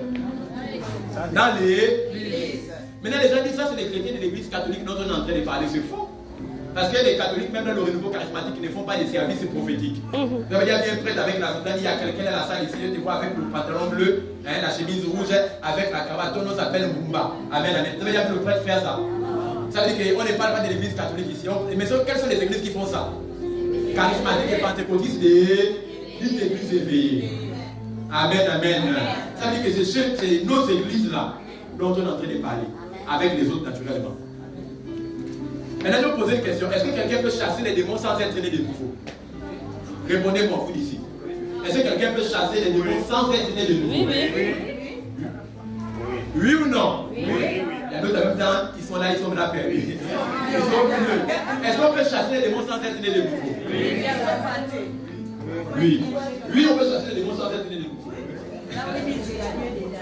Dans l'église. Maintenant, les gens disent ça, c'est les chrétiens de l'église catholique dont on est en train de parler. C'est faux. Parce que les catholiques, même dans le renouveau charismatique, ne font pas des services prophétiques. Ça veut dire bien près avec la soutane, il y a quelqu'un dans la salle ici, je te vois avec le pantalon bleu, la chemise rouge, avec la cravate, on s'appelle Mumba. Amen, amen. Ça veut dire que le prêtre fait ça. Ça veut dire qu'on ne parle pas de l'église catholique ici. Mais quelles sont les églises qui font ça? Charismatiques et pentecôtistes, des églises éveillées. Amen, amen. Ça veut dire que c'est nos églises-là dont on est en train de parler, avec les autres naturellement. Maintenant, je vais vous poser une question. Est-ce que quelqu'un peut chasser les démons sans être né de nouveau? Répondez-moi, vous d'ici. Est-ce que quelqu'un peut chasser les démons sans être né de nouveau? Oui ou non? Oui. Il y a d'autres en même temps, ils sont là perdus. Ils sont bleus. Est-ce qu'on peut chasser les démons sans être né de nouveau? Oui. Oui. Oui, on peut chasser les démons sans être né de nouveau.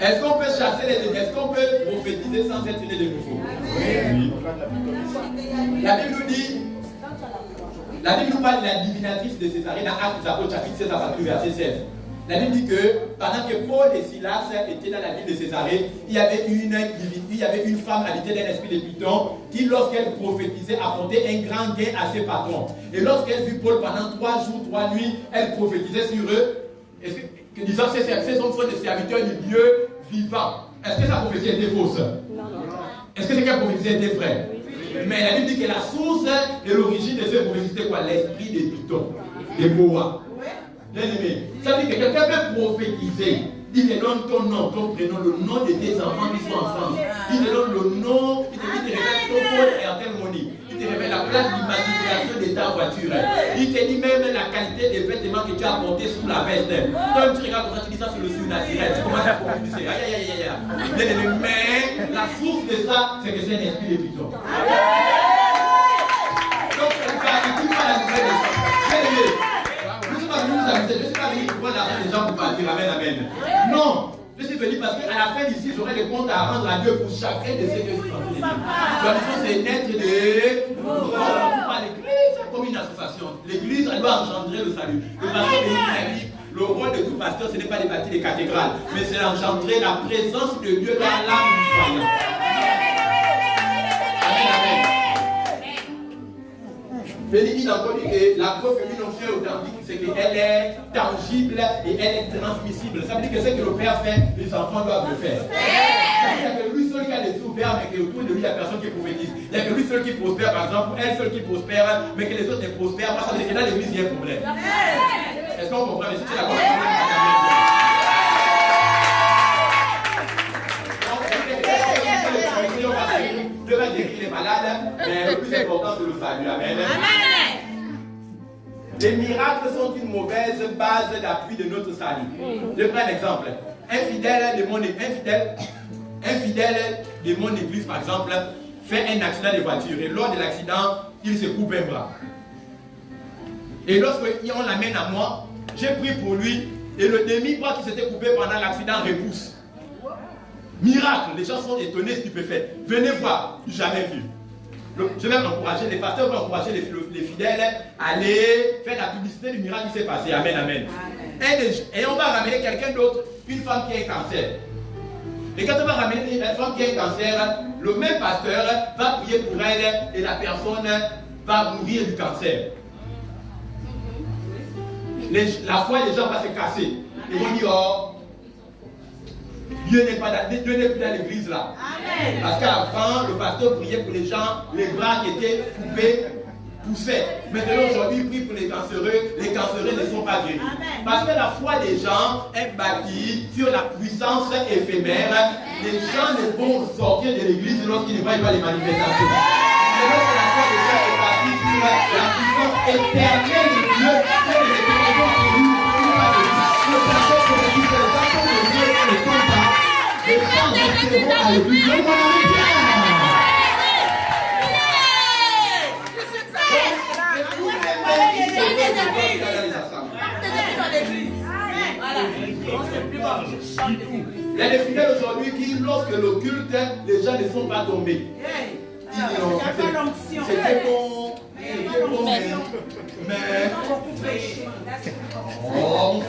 Est-ce qu'on peut chasser les démons? Est-ce qu'on peut prophétiser sans être né de nouveau? Oui. La Bible nous dit, la Bible nous parle de la divinatrice de Césarée dans Actes des Apôtres chapitre 16 à partir du verset 16. La Bible dit que pendant que Paul et Silas étaient dans la ville de Césarée, il y avait une femme habitée d'un esprit de Python qui, lorsqu'elle prophétisait, apportait un grand gain à ses patrons. Et lorsqu'elle vit Paul pendant 3 jours, 3 nuits, elle prophétisait sur eux, disant que ces hommes sont des serviteurs du Dieu vivant. Est-ce que sa prophétie était fausse? Non. Est-ce que ce qu'elle prophétisait était vrai? Mais la Bible dit que la source de l'origine de ces prophéties, c'était quoi? L'esprit des Python, des Moa. Bien aimé, ça veut dire que quelqu'un peut prophétiser. Il te donne ton nom, ton prénom, le nom de tes enfants qui sont ensemble. Il te donne le nom, il te révèle ton code Airtel Money. Il te révèle la place d'immatriculation de ta voiture. Il te dit même la qualité des vêtements que tu as portés sous la veste. Quand tu regardes comme ça, tu dis ça sur le surnaturel. Tu commences à prophétiser. Aïe, aïe, aïe, aïe. Bien aimé, mais la source de ça, c'est que c'est un esprit de Python. Donc, c'est le cas, il dit pas la nouvelle de ça. Bien aimé. Je ne suis pas venu vous amuser, je ne suis pas venu pour prendre l'argent des gens pour partir, amen, amen. Non, je suis venu parce qu'à la fin d'ici, j'aurai des comptes à rendre à Dieu pour chacun de ceux que je suis en train de dire. La mission, c'est naître de... L'église, c'est comme une association. L'église, elle doit engendrer le salut. Le pasteur de l'Église, le rôle de tout pasteur, ce n'est pas de bâtir des cathédrales, mais c'est d'engendrer la présence de Dieu dans l'âme du croyant. Amen, amen. Béni encore dit que la preuve qu'une onction est authentique, c'est qu'elle est tangible et elle est transmissible. Ça veut dire que ce que le Père fait, les enfants doivent le faire. Il n'y a que lui seul qui a les yeux ouverts, mais qu'autour de lui, il y a personne qui prophétise. Il n'y a que lui seul qui prospère, par exemple, ou elle seule qui prospère, mais que les autres ne prospèrent pas. Ça veut dire que dans l'église, il y a un problème. Est-ce qu'on comprend? Mais si tu l'as compris, Dieu va guérir les malades, mais le plus important c'est le salut. Amen. Les miracles sont une mauvaise base d'appui de notre salut. Je prends un exemple. Un fidèle de mon église, par exemple, fait un accident de voiture et lors de l'accident, il se coupe un bras. Et lorsqu'on l'amène à moi, j'ai pris pour lui et le demi-bras qui s'était coupé pendant l'accident repousse. Miracle, les gens sont étonnés, stupéfaits. Venez voir, jamais vu. Je vais encourager, les pasteurs vont encourager les fidèles à aller faire la publicité du miracle qui s'est passé. Amen, amen. Et on va ramener quelqu'un d'autre, une femme qui a un cancer. Et quand on va ramener une femme qui a un cancer, le même pasteur va prier pour elle et la personne va mourir du cancer. La foi des gens va se casser. Ils vont dire, oh, Dieu n'est plus dans l'église là. Amen. Parce qu'avant, le pasteur priait pour les gens, les bras qui étaient coupés poussaient. Maintenant, aujourd'hui, il prie pour les cancéreux ne sont pas guéris. Amen. Parce que la foi des gens est bâtie sur la puissance éphémère. Les gens ne vont sortir de l'église lorsqu'ils ne voient pas les manifestations. Mais lorsque la foi des gens est bâtie sur la puissance éternelle de Dieu, c'est les éternels qui nous le pasteur se dit que les enfants de Dieu ne sont pas. Les gens resteront à l'église. Il y a des fidèles aujourd'hui qui, lorsque le culte, les gens ne sont pas tombés. C'était bon. Mais. Oh,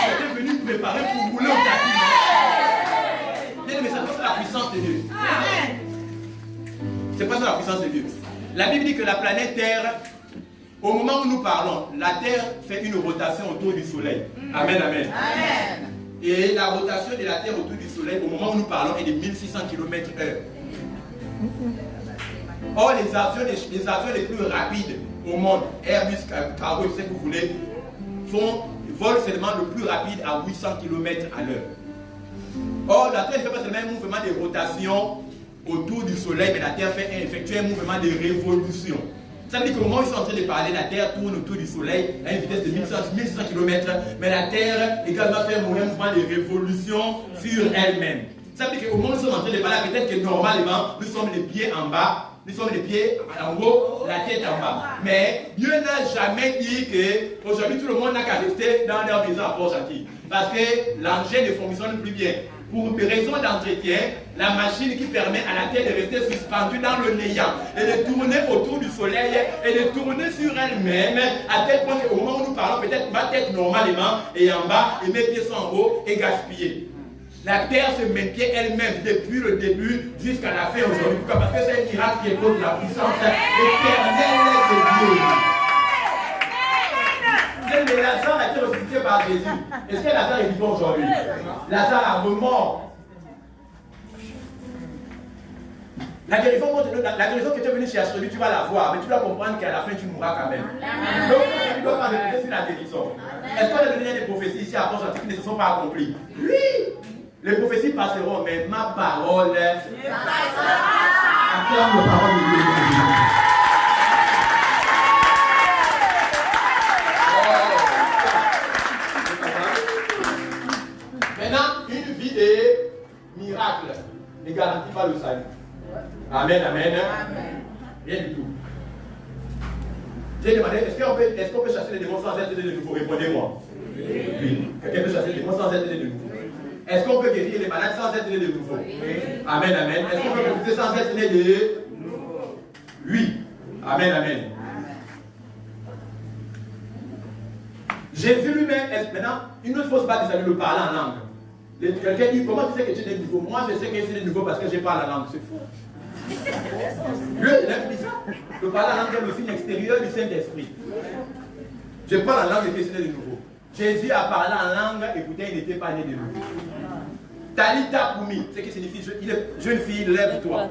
j'étais venu préparer pour rouler au tapis. Mais ça, c'est la puissance de Dieu. C'est pas ça la puissance de Dieu. La Bible dit que la planète Terre, au moment où nous parlons, la Terre fait une rotation autour du Soleil. Amen, amen. Amen. Et la rotation de la Terre autour du Soleil, au moment où nous parlons, est de 1600 km/h. Or, les avions les plus rapides au monde, Airbus, Cargo, ce que vous voulez, volent seulement le plus rapide à 800 km à l'heure. Or, la Terre ne fait pas seulement un mouvement de rotation autour du Soleil, mais la Terre effectue un mouvement de révolution. Ça veut dire qu'au moment où ils sont en train de parler, la Terre tourne autour du Soleil à une vitesse de 1600 km, mais la Terre également fait un mouvement de révolution sur elle-même. Ça veut dire qu'au moment où nous sommes en train de parler, peut-être que normalement, nous sommes les pieds en bas, nous sommes les pieds en haut, la tête en bas. Mais Dieu n'a jamais dit qu'aujourd'hui tout le monde n'a qu'à rester dans leur maison à Port-Gentil. Parce que l'engin ne fonctionne plus bien. Pour des raisons d'entretien, la machine qui permet à la Terre de rester suspendue dans le néant et de tourner autour du soleil et de tourner sur elle-même, à tel point qu'au moment où nous parlons, peut-être ma tête normalement et en bas et mes pieds sont en haut et gaspillés. La terre se maintient elle-même depuis le début jusqu'à la fin aujourd'hui. Pourquoi? Parce que c'est un miracle qui cause la puissance éternelle de Dieu. Mais Lazare a été ressuscité par Jésus. Est-ce que Lazare est vivant aujourd'hui? Lazare a remort. La guérison que tu es venu chercher lui, tu vas la voir, mais tu dois comprendre qu'à la fin tu mourras quand même. Donc tu ne dois pas répéter sur la guérison. Est-ce qu'on a donné des prophéties ici à Port-Gentil qui ne se sont pas accomplies? Oui! Les prophéties passeront, mais ma parole acclame la parole de Dieu. Maintenant, une vie de miracle ne garantit pas le salut. Amen, amen. Rien du tout. J'ai demandé, est-ce qu'on peut chasser les démons sans être de nouveau? Répondez-moi. Oui. Quelqu'un peut chasser les démons sans être de nouveau? Est-ce qu'on peut guérir les malades sans être né de nouveau? Amen, amen. Est-ce qu'on peut profiter sans être né de nouveau? Oui. Amen, amen. Jésus lui-même, maintenant, une autre fausse base, c'est de parler en langue. Quelqu'un dit, comment tu sais que tu es né de nouveau? Moi, je sais que je suis né de nouveau parce que je parle la langue. C'est faux. Dieu te l'a dit ça. Je parle la langue est le signe extérieur du Saint-Esprit. Je parle la langue et que je suis né de nouveau. Jésus a parlé en langue, écoutez, il n'était pas né de nouveau. Talita Koumi, ce qui signifie jeune fille, lève-toi.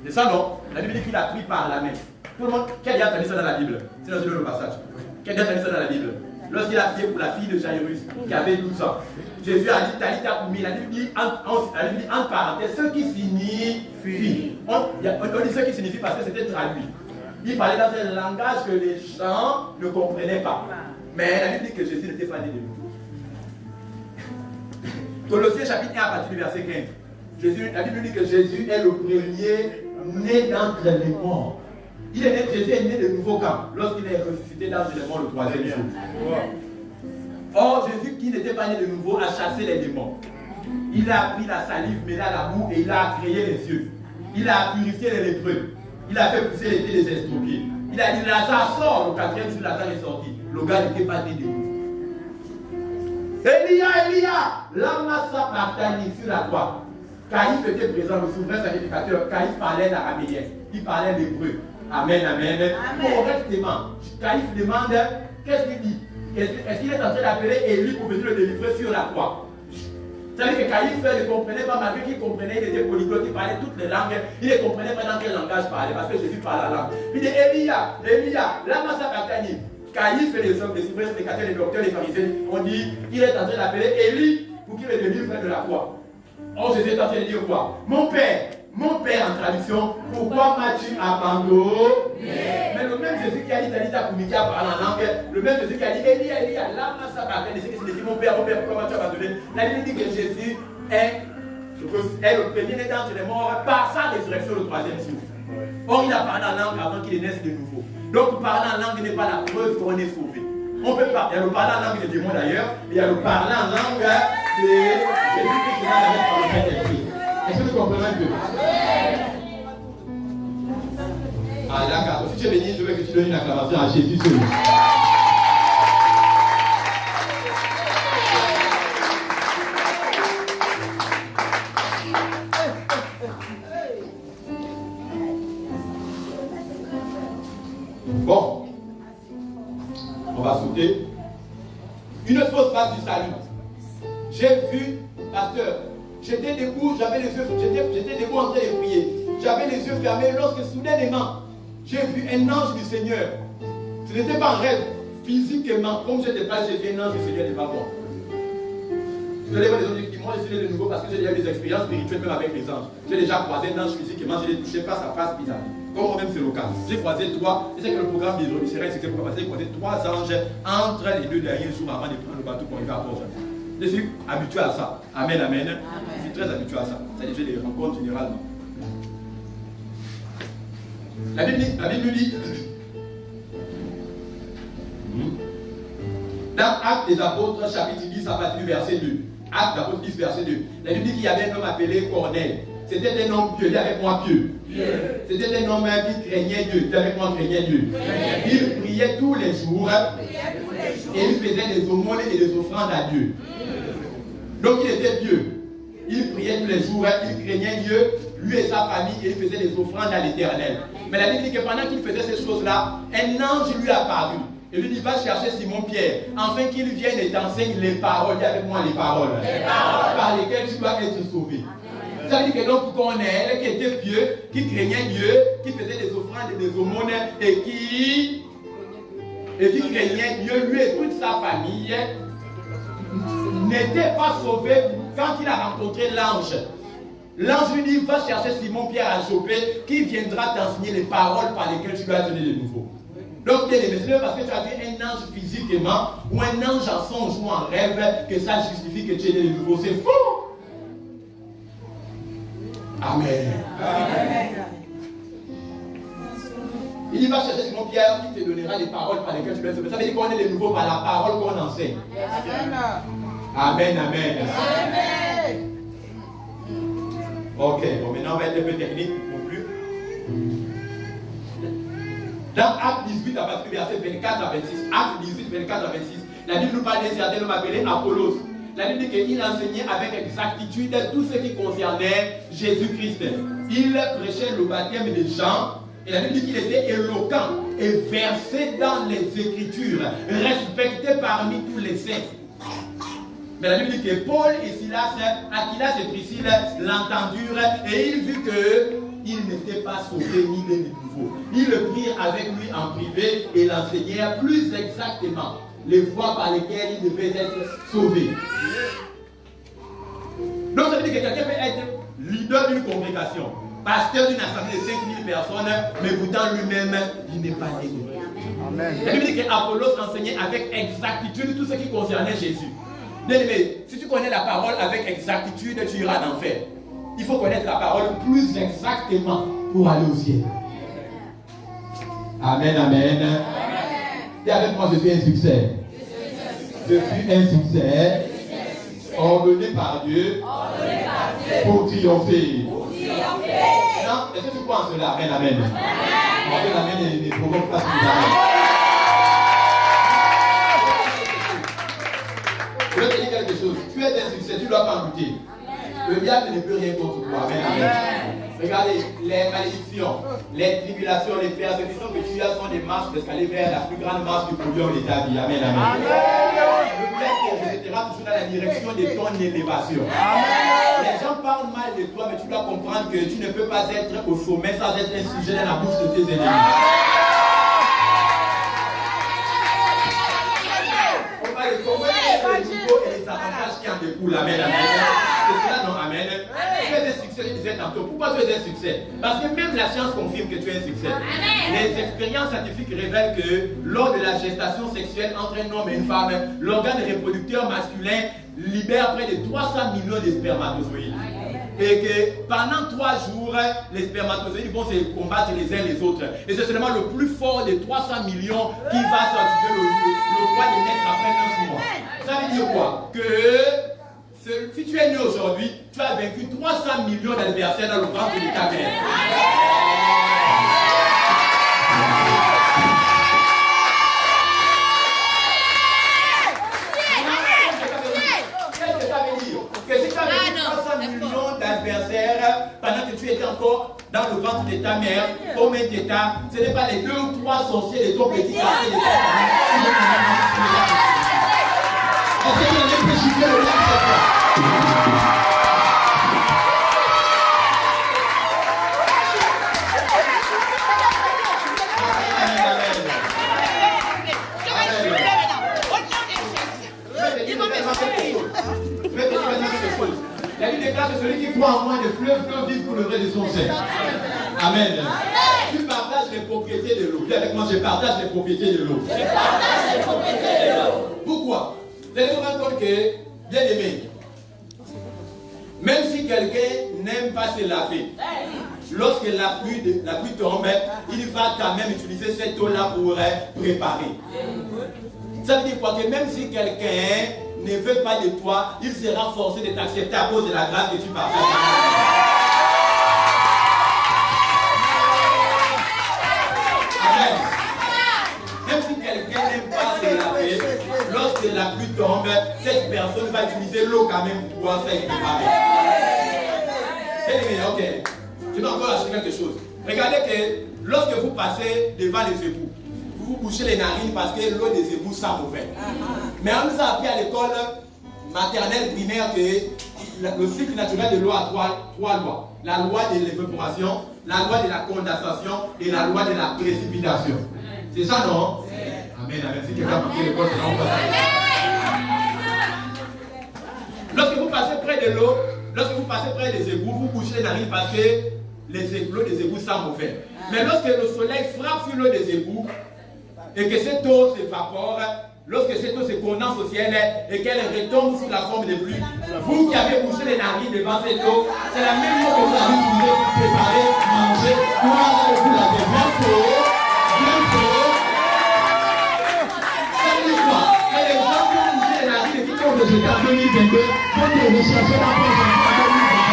C'est ça, non? La Bible dit qu'il a pris par la main. Tout le monde, qui a déjà entendu ça dans la Bible? C'est dans le passage. Qui a déjà entendu ça dans la Bible? Lorsqu'il a prié pour la fille de Jairus, qui avait 12 ans, Jésus a dit Talita Koumi. La Bible dit entre parenthèses, ce qui signifie. On dit ce qui signifie parce que c'était traduit. Il parlait dans un langage que les gens ne comprenaient pas. Mais la Bible dit que Jésus n'était pas né de nouveau. Colossiens chapitre 1 à partir du verset 15. La Bible dit que Jésus est le premier né d'entre les morts. Jésus est né de nouveau quand? Lorsqu'il est ressuscité dans les morts le 3e jour. Or, Jésus qui n'était pas né de nouveau a chassé les démons. Il a pris la salive, mêlé à la boue et il a créé les yeux. Il a purifié les lépreux. Il a fait pousser les pieds des estropiés. Il a dit Lazare sort. Le 4e jour, Lazare est sorti. Le gars n'était pas né de nouveau. Elia, lama sabachthani sur la croix. Caïphe était présent, le souverain sacrificateur. Caïphe parlait l'araméen. Il parlait l'hébreu. Amen, amen. Correctement. Caïphe demande, qu'est-ce qu'il dit? Est-ce qu'il est en train d'appeler Élie pour venir le délivrer sur la croix? C'est-à-dire que Caïphe ne comprenait pas, malgré qu'il comprenait, il était polyglotte, il parlait toutes les langues, il ne comprenait pas dans quel langage parler, parce que Jésus parle la langue. Il dit Elia, lama sabachthani. Caïphe et les hommes, les souverains sacrificateurs, les docteurs, les pharisiens, on dit qu'il est en train d'appeler Élie pour qu'il le délivre de la croix. Or Jésus est en train de dire quoi? Mon père en traduction, pourquoi m'as-tu abandonné? Mais le même Jésus qui a dit Talita Koumi, qui a parlé en langue, le même Jésus qui a dit Elia, lama sabachthani, c'est ce qui signifie mon père, pourquoi m'as-tu abandonné? La Bible dit que Jésus est le premier né d'entre les morts par sa résurrection le 3e jour. Or il a parlé en langue avant qu'il naisse de nouveau. Donc parler en langue n'est pas la preuve qu'on est sauvé. On peut parler, il y a le parler en langue des démons d'ailleurs, et il y a le parler en langue de Jésus qui est avec par le Saint-Esprit. Est-ce que vous comprenez un peu? Ah d'accord, si tu es béni, je veux que tu donnes une acclamation à Jésus seul. Bon, on va sauter. Une fausse base du salut. J'ai vu, pasteur, j'étais debout, j'avais les yeux, j'étais debout en train de prier. J'avais les yeux fermés lorsque soudainement, j'ai vu un ange du Seigneur. Ce n'était pas un rêve, physiquement, comme j'étais pas, j'ai vu un ange du Seigneur devant moi. Je vais voir les autres qui disent, moi je suis né de nouveau parce que j'ai déjà eu des expériences spirituelles même avec les anges. J'ai déjà croisé un ange physiquement, je l'ai touché face à face bizarre. Comme moi-même c'est le cas. J'ai croisé 3, et c'est que le programme du serait c'est pour passer, j'ai croisé 3 anges entre les 2 derniers jours avant de prendre le bateau pour arriver à Port-Gentil. Je suis habitué à ça. Amen, amen. Je suis très habitué à ça. C'est-à-dire que je les rencontre généralement. La Bible nous dit, dans Actes des Apôtres, chapitre 10, à partir du verset 2. Actes des Apôtres 10, verset 2. La Bible dit qu'il y avait un homme appelé Corneille. C'était un homme pieux, dis avec moi pieux. C'était un homme qui craignait Dieu, dis avec moi craignait Dieu. Il priait tous les jours et il faisait des aumônes et des offrandes à Dieu. Donc il était pieux. Il priait tous les jours, il craignait Dieu, lui et sa famille, et il faisait des offrandes à l'Éternel. Mais la Bible dit que pendant qu'il faisait ces choses-là, un ange lui apparut. Et lui dit, va chercher Simon-Pierre, afin qu'il vienne et t'enseigne les paroles. Dis avec moi les paroles. Par lesquelles tu dois être sauvé. Ça veut dire que donc Corneille, qui était pieux, qui craignait Dieu, qui faisait des offrandes et des aumônes, et qui craignait Dieu, lui et toute sa famille, n'était pas sauvé quand il a rencontré l'ange. L'ange lui dit, va chercher Simon-Pierre à Jopé, qui viendra t'enseigner les paroles par lesquelles tu dois donner de nouveau. Donc, bien aimé, c'est parce que tu as vu un ange physiquement, ou un ange en songe ou en rêve, que ça justifie que tu aies de nouveau. C'est faux. Amen. Amen. Il dit, va chercher Simon-Pierre, qui te donnera les paroles par lesquelles tu dois sauver. Ça veut dire qu'on est de nouveau par la parole qu'on enseigne. Amen, amen. Amen. Ok, bon, maintenant on va être un peu technique non plus. Dans Acte 18, à partir du verset 24 à 26, Acte 18, 24 à 26, la Bible nous parle d'un certain homme appelé Apollos. La Bible dit qu'il enseignait avec exactitude tout ce qui concernait Jésus-Christ. Il prêchait le baptême des gens. Et la Bible dit qu'il était éloquent et versé dans les Écritures, respecté parmi tous les saints. Mais la Bible dit que Paul et Silas, Aquilas et Priscille l'entendurent et ils virent qu'il n'était pas sauvé ni de nouveau. Ils le prirent avec lui en privé et l'enseignèrent plus exactement les voies par lesquelles il devait être sauvé. Donc ça veut dire que quelqu'un peut être leader d'une congrégation, pasteur d'une assemblée de 5000 personnes, mais pourtant lui-même, il n'est pas né. La Bible dit qu'Apollos enseignait avec exactitude tout ce qui concernait Jésus. Bien aimé, si tu connais la parole avec exactitude, tu iras en enfer. Il faut connaître la parole plus exactement pour aller au ciel. Amen, amen. Dis avec moi, je suis un succès. Je suis un succès ordonné par Dieu pour triompher. Non, est-ce que tu crois en cela? Amen, amen. Amen, amen, ne provoque pas ce que je vais te dire quelque chose. Tu es un succès, tu ne dois pas en douter. Le diable ne peut rien contre toi. Amen, amen. Regardez, les malédictions, les tribulations, les persécutions que tu as sont des marches d'escalier vers la plus grande marche du podium de ta vie. Amen, amen. Le bled te rejettera toujours dans la direction de ton élévation. Les gens parlent mal de toi, mais tu dois comprendre que tu ne peux pas être au sommet sans être un sujet dans la bouche de tes ennemis. On va les convaincre les niveaux et les avantages qui en découlent. Amen, amen. C'est cela, non? Amen. Tu es un succès, je disais tantôt. Pourquoi tu es un succès? Parce que même la science confirme que tu es un succès. Les expériences scientifiques révèlent que lors de la gestation sexuelle entre un homme et une femme, l'organe reproducteur masculin libère près de 300 millions de spermatozoïdes. Et que pendant 3 jours, les spermatozoïdes vont se combattre les uns les autres. Et c'est seulement le plus fort des 300 millions qui va sortir le droit de naître après 9 mois. Ça veut dire quoi? Que si tu es né aujourd'hui, tu as vaincu 300 millions d'adversaires dans le ventre de ta mère. Qu'est-ce que ça veut dire? Que si tu as vaincu 300 millions d'adversaires pendant que tu étais encore dans le ventre de ta mère, au même état, ce n'est pas les 2 ou 3 sorciers de ton petit quartier de ta famille. Est-ce qu'il y en a qui peut chiffrer le diable cette fois? La Bible déclare que celui qui croit en moi, le fleuve peut vivre pour le vrai de son sein. Amen. Tu partages les propriétés de l'eau. Dis avec moi, je partage les propriétés de l'eau. Pourquoi? Vous allez vous rendre compte que, bien aimé, même si quelqu'un n'aime pas se laver, lorsque la pluie tombe, il va quand même utiliser cette eau-là pour préparer. Ça veut dire quoi? Que même si quelqu'un ne veut pas de toi, il sera forcé de t'accepter à cause de la grâce que tu partages. Amen. Même si quelqu'un n'aime pas se laver, lorsque la pluie tombe, cette personne va utiliser l'eau quand même pour pouvoir faire préparer. Ok. Je vais encore acheter quelque chose. Regardez que lorsque vous passez devant les égouts, vous bouchez les narines parce que l'eau des égouts sent mauvais. Mais on nous a appris à l'école maternelle primaire que le cycle naturel de l'eau a trois lois. La loi de l'évaporation, la loi de la condensation et la loi de la précipitation. C'est ça, non? Amen, amen. Si quelqu'un a marqué l'école, c'est là où on va. Lorsque vous passez près de l'eau, lorsque vous passez près des égouts, vous bouchez les narines parce que l'eau des égouts sent mauvais. Mais lorsque le soleil frappe sur l'eau des égouts et que cette eau s'évapore, lorsque cette eau se condense au ciel et qu'elle retombe sous la forme de pluie, vous qui avez bouché les narines devant cette eau, c'est la même eau que vous avez utilisée pour préparer, manger, pour avoir le goût de la terre. Bien faux. Ça veut dire quoi? Et les gens qui ont bouché les narines et qui ont rejeté en 2022, quand ils recherchaient la prochaine fois en 2022.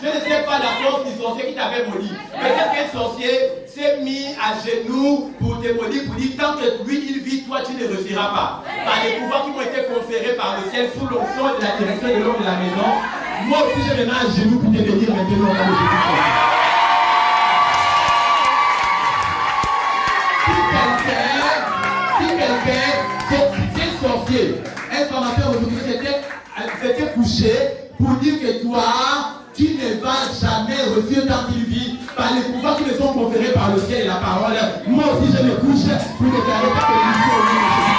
Je ne sais pas la force du sorcier qui t'avait maudit. Peut-être qu'un sorcier s'est mis à genoux pour te maudire, pour dire tant que lui il vit, toi tu ne réussiras pas. Par les pouvoirs qui m'ont été conférés par le ciel sous l'onction de la direction de l'homme de la maison, moi aussi je me mets à genoux pour te bénir maintenant au nom de Jésus-Christ. Si quelqu'un, un sorcier, un formateur aujourd'hui s'était couché pour dire que toi, tu ne vas jamais réussir tant qu'il vit par les pouvoirs qui me sont conférés par le ciel et la parole. Moi aussi, je me couche pour déclarer ta bénédiction au nom de Jésus-Christ.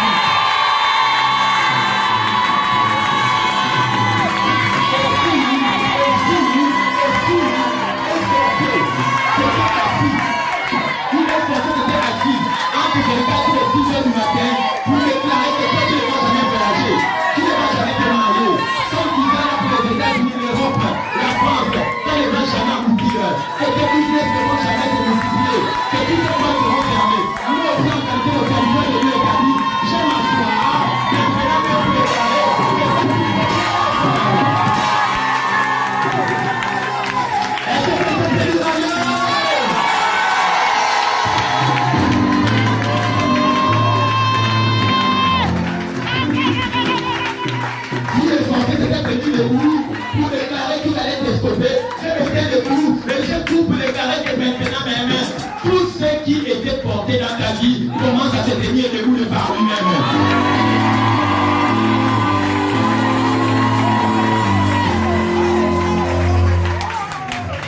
Dans ta vie, commence à se tenir debout de par lui-même.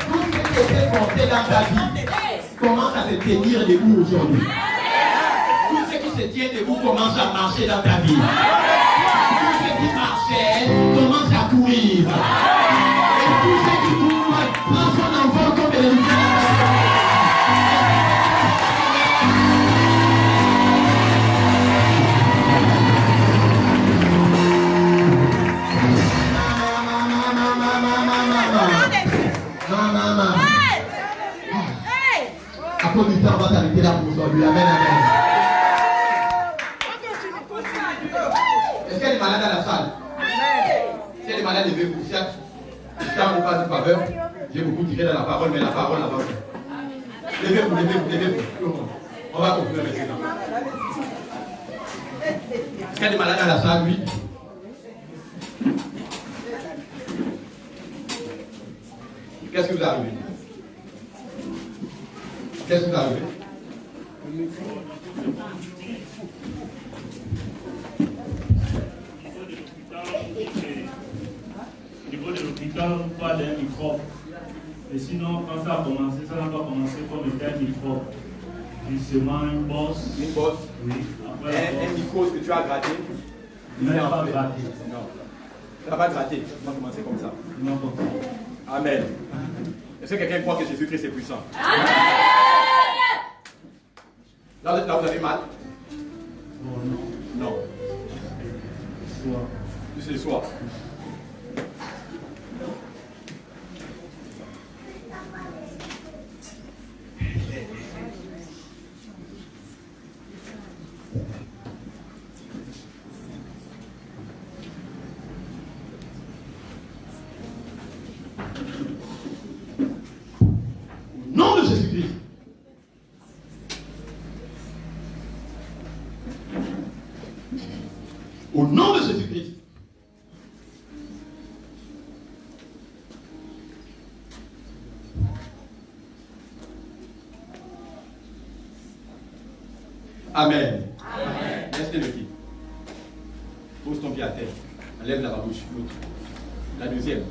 Tout ce qui était porté dans ta vie commence à se tenir debout aujourd'hui. Tout ce qui se tient debout commence à marcher dans ta vie. Tout ce qui marchait commence à courir. Et tout ce qui court prend son envol comme des lumières. On va t'arrêter là pour aujourd'hui. Amen, amen. Est-ce qu'il y a des malades dans la salle? S'il y a des malades, levez-vous. Si ça ne vous pas de faveur, j'ai beaucoup tiré dans la parole, mais la parole n'a pas fait. Levez-vous, levez-vous. On va continuer maintenant. Est-ce qu'il y a des malades dans la salle? Oui. Qu'est-ce que vous arrivez? Qu'est-ce que vous arrivez? Au niveau de l'hôpital, on parle d'un microbe. Et sinon, quand ça a commencé, ça n'a pas commencé comme un microbe. Justement, une bosse. Une bosse? Oui. Un micro que tu as gratté? Il n'a pas gratté. Non. Tu n'as pas gratté. On va commencer comme ça. Non, comme ça. Amen. Est-ce que quelqu'un croit que Jésus-Christ est puissant? Là, vous avez mal? Oh non. Non. Soir. Plus le soir. Au nom de Jésus-Christ. Au nom de Jésus-Christ. Amen. Amen. Laisse-le le pied. Pose ton pied à terre. Enlève la bouche. L'autre. La deuxième.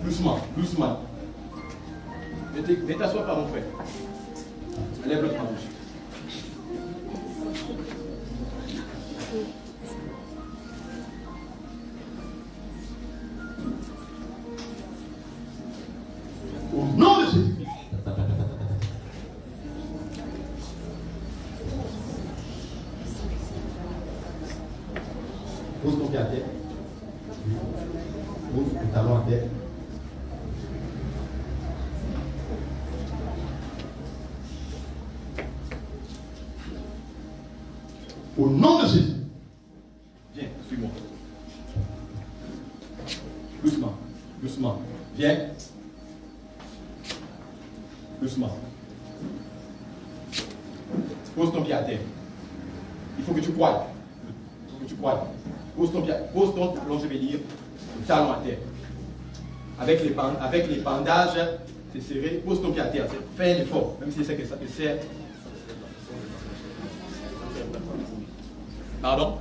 Doucement, doucement. Ne t'assois pas, mon frère. Enlève l'autre bouche. Au nom de Jésus-Christ. Pose ton pied à terre. Pose ton talon à terre. Au nom de Jésus. Viens, suis-moi. Doucement, doucement. Viens. Doucement. Pose ton pied à terre. Il faut que tu croies. Il faut que tu croies. Pose ton pied, pose ton talon, je vais dire, talon à terre. Avec les bandages, c'est serré. Pose ton pied à terre. Fais un effort, même si c'est que ça te sert. Pardon?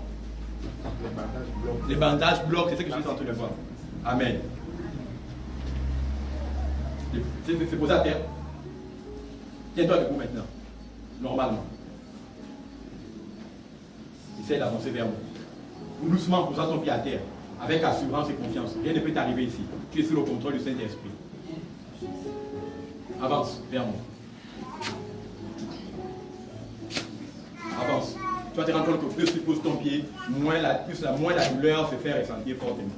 Les bandages bloquent, c'est ce que je suis en train de voir. Amen. C'est posé à terre. Tiens-toi debout maintenant. Normalement. Essaye d'avancer vers moi. Doucement, posant ton pied à terre. Avec assurance et confiance. Rien ne peut t'arriver ici. Tu es sous le contrôle du Saint-Esprit. Avance vers moi. Avance. Tu vas te rendre compte que plus tu poses ton pied, moins la douleur se fait ressentir fortement.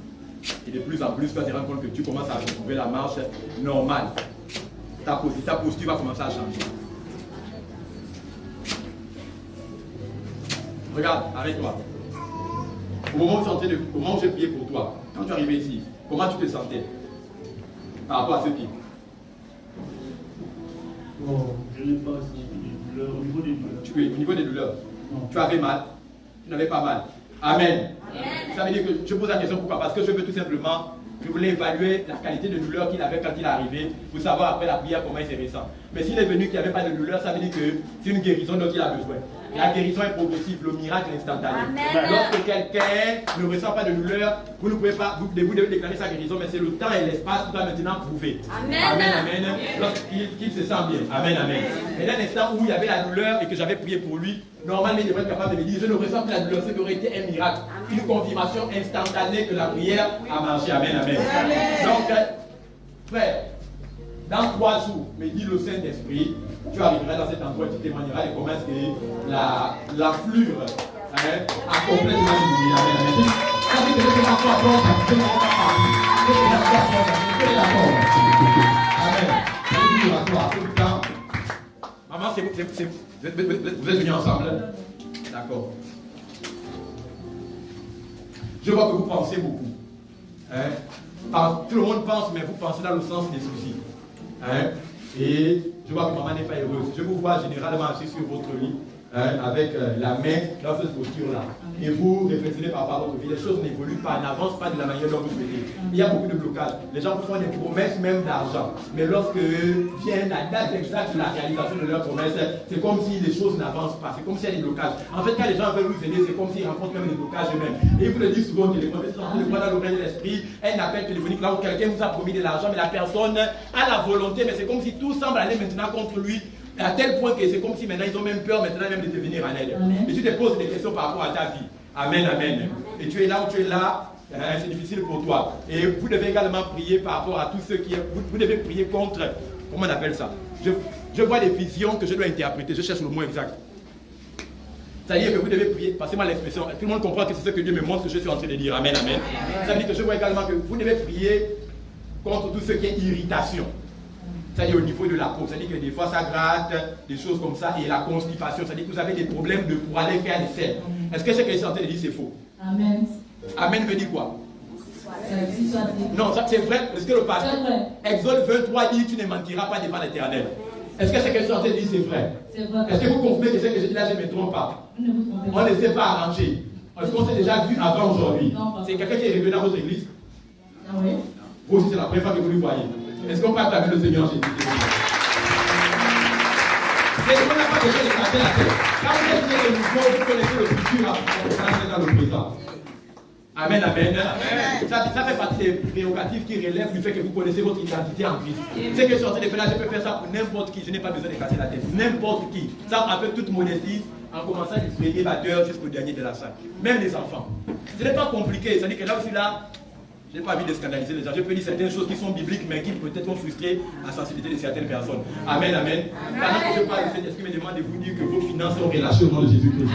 Et de plus en plus, tu vas te rendre compte que tu commences à retrouver la marche normale. Ta posture va commencer à changer. Regarde, arrête-toi. Au moment où j'ai prié pour toi, quand tu es arrivé ici, comment tu te sentais par rapport à ce pied? Oh, je n'ai pas senti de douleur. Au niveau des douleurs. Au niveau des douleurs, Non. tu avais mal, tu n'avais pas mal. Amen. Ça veut dire que je pose la question pourquoi? Parce que je veux tout simplement, je voulais évaluer la qualité de douleur qu'il avait quand il est arrivé, pour savoir après la prière comment il se ressent. Mais s'il est venu qu'il n'y avait pas de douleur, ça veut dire que c'est une guérison dont il a besoin. La guérison est progressive, le miracle est instantané. Amen. Lorsque quelqu'un ne ressent pas de douleur, vous ne pouvez pas, vous devez déclarer sa guérison, mais c'est le temps et l'espace qui va maintenant prouver. Amen. Amen, amen. Lorsqu'il se sent bien. Amen, amen. Et dans l'instant où il y avait la douleur et que j'avais prié pour lui, normalement il devrait être capable de me dire, je ne ressens plus la douleur, ce qui aurait été un miracle. Une confirmation instantanée que la prière a marché. Amen, amen. Donc, frère, dans 3 jours, me dit le Saint-Esprit, tu arriveras dans cet endroit et tu témoigneras de comment est-ce que l'afflure a complètement diminué. Amen, amen. Ça veut dire que c'est encore bon, ça ne Amen. Maman, vous êtes venus ensemble? D'accord. Je vois que vous pensez beaucoup. Tout le monde pense, mais vous pensez dans le sens des soucis. Et je vois que maman n'est pas heureuse. Je vous vois généralement assis sur votre lit, avec la main dans cette posture-là. Et vous réfléchissez par rapport à votre vie. Les choses n'évoluent pas, n'avancent pas de la manière dont vous souhaitez. Il y a beaucoup de blocages. Les gens vous font des promesses même d'argent. Mais lorsque vient la date exacte de la réalisation de leurs promesses, c'est comme si les choses n'avancent pas. C'est comme s'il y a des blocages. En fait, quand les gens veulent vous aider, c'est comme s'ils rencontrent même des blocages eux-mêmes. Et ils vous le disent souvent au téléphone. Ils sont en train de voir dans l'oreille de l'esprit un appel téléphonique là où quelqu'un vous a promis de l'argent, mais la personne a la volonté, mais c'est comme si tout semble aller maintenant contre lui. À tel point que c'est comme si maintenant ils ont même peur maintenant même de te venir en aide. Et tu te poses des questions par rapport à ta vie. Amen, amen. Et tu es là où tu es là, c'est difficile pour toi. Et vous devez également prier par rapport à tous ceux qui... Vous devez prier contre comment on appelle ça? Je vois des visions que je dois interpréter, je cherche le mot exact. C'est-à-dire que vous devez prier, passez-moi l'expression, tout le monde comprend que c'est ce que Dieu me montre que je suis en train de dire. Amen, amen. Ça veut dire que je vois également que vous devez prier contre tout ce qui est irritation. C'est-à-dire au niveau de la peau, c'est-à-dire que des fois ça gratte, des choses comme ça, et la constipation, c'est-à-dire que vous avez des problèmes pour aller faire les selles. Est-ce que ce que je suis en train de dire c'est faux? Amen. Amen veut dire quoi? Ça dit. Non, ça c'est vrai, parce que le pasteur, Exode 23 dit tu ne mentiras pas devant l'Éternel. Est-ce que ce que je suis en train de dire c'est vrai? C'est vrai. Est-ce que vous confirmez que ce que je dis là, je ne me trompe pas? Vous ne vous trompez On pas. ne s'est pas arrangé. Est-ce qu'on s'est déjà vu avant aujourd'hui? Non, pas. C'est quelqu'un qui est revenu dans votre église? Ah oui. Vous aussi, c'est la première fois que vous le voyez. Est-ce qu'on peut acclamer le Seigneur Jésus? C'est qu'on n'a pas besoin de casser la tête. Quand vous êtes né de nouveau, vous connaissez le futur dans le présent. Amen, amen. Ça fait partie des prérogatives qui relèvent du fait que vous connaissez votre identité en Christ. Ce que je suis en train de faire là, je peux faire ça pour n'importe qui. Je n'ai pas besoin de casser la tête. N'importe qui. Ça, avec toute modestie, en commençant du premier batteur jusqu'au dernier de la salle. Même les enfants. Ce n'est pas compliqué. C'est-à-dire que là aussi, là, je n'ai pas envie de scandaliser les gens. Je peux dire certaines choses qui sont bibliques, mais qui peut-être vont frustrer la sensibilité de certaines personnes. Amen, amen. Pendant que je parle de cet esprit, me demande de vous dire que vos finances sont relâchées au nom de Jésus-Christ.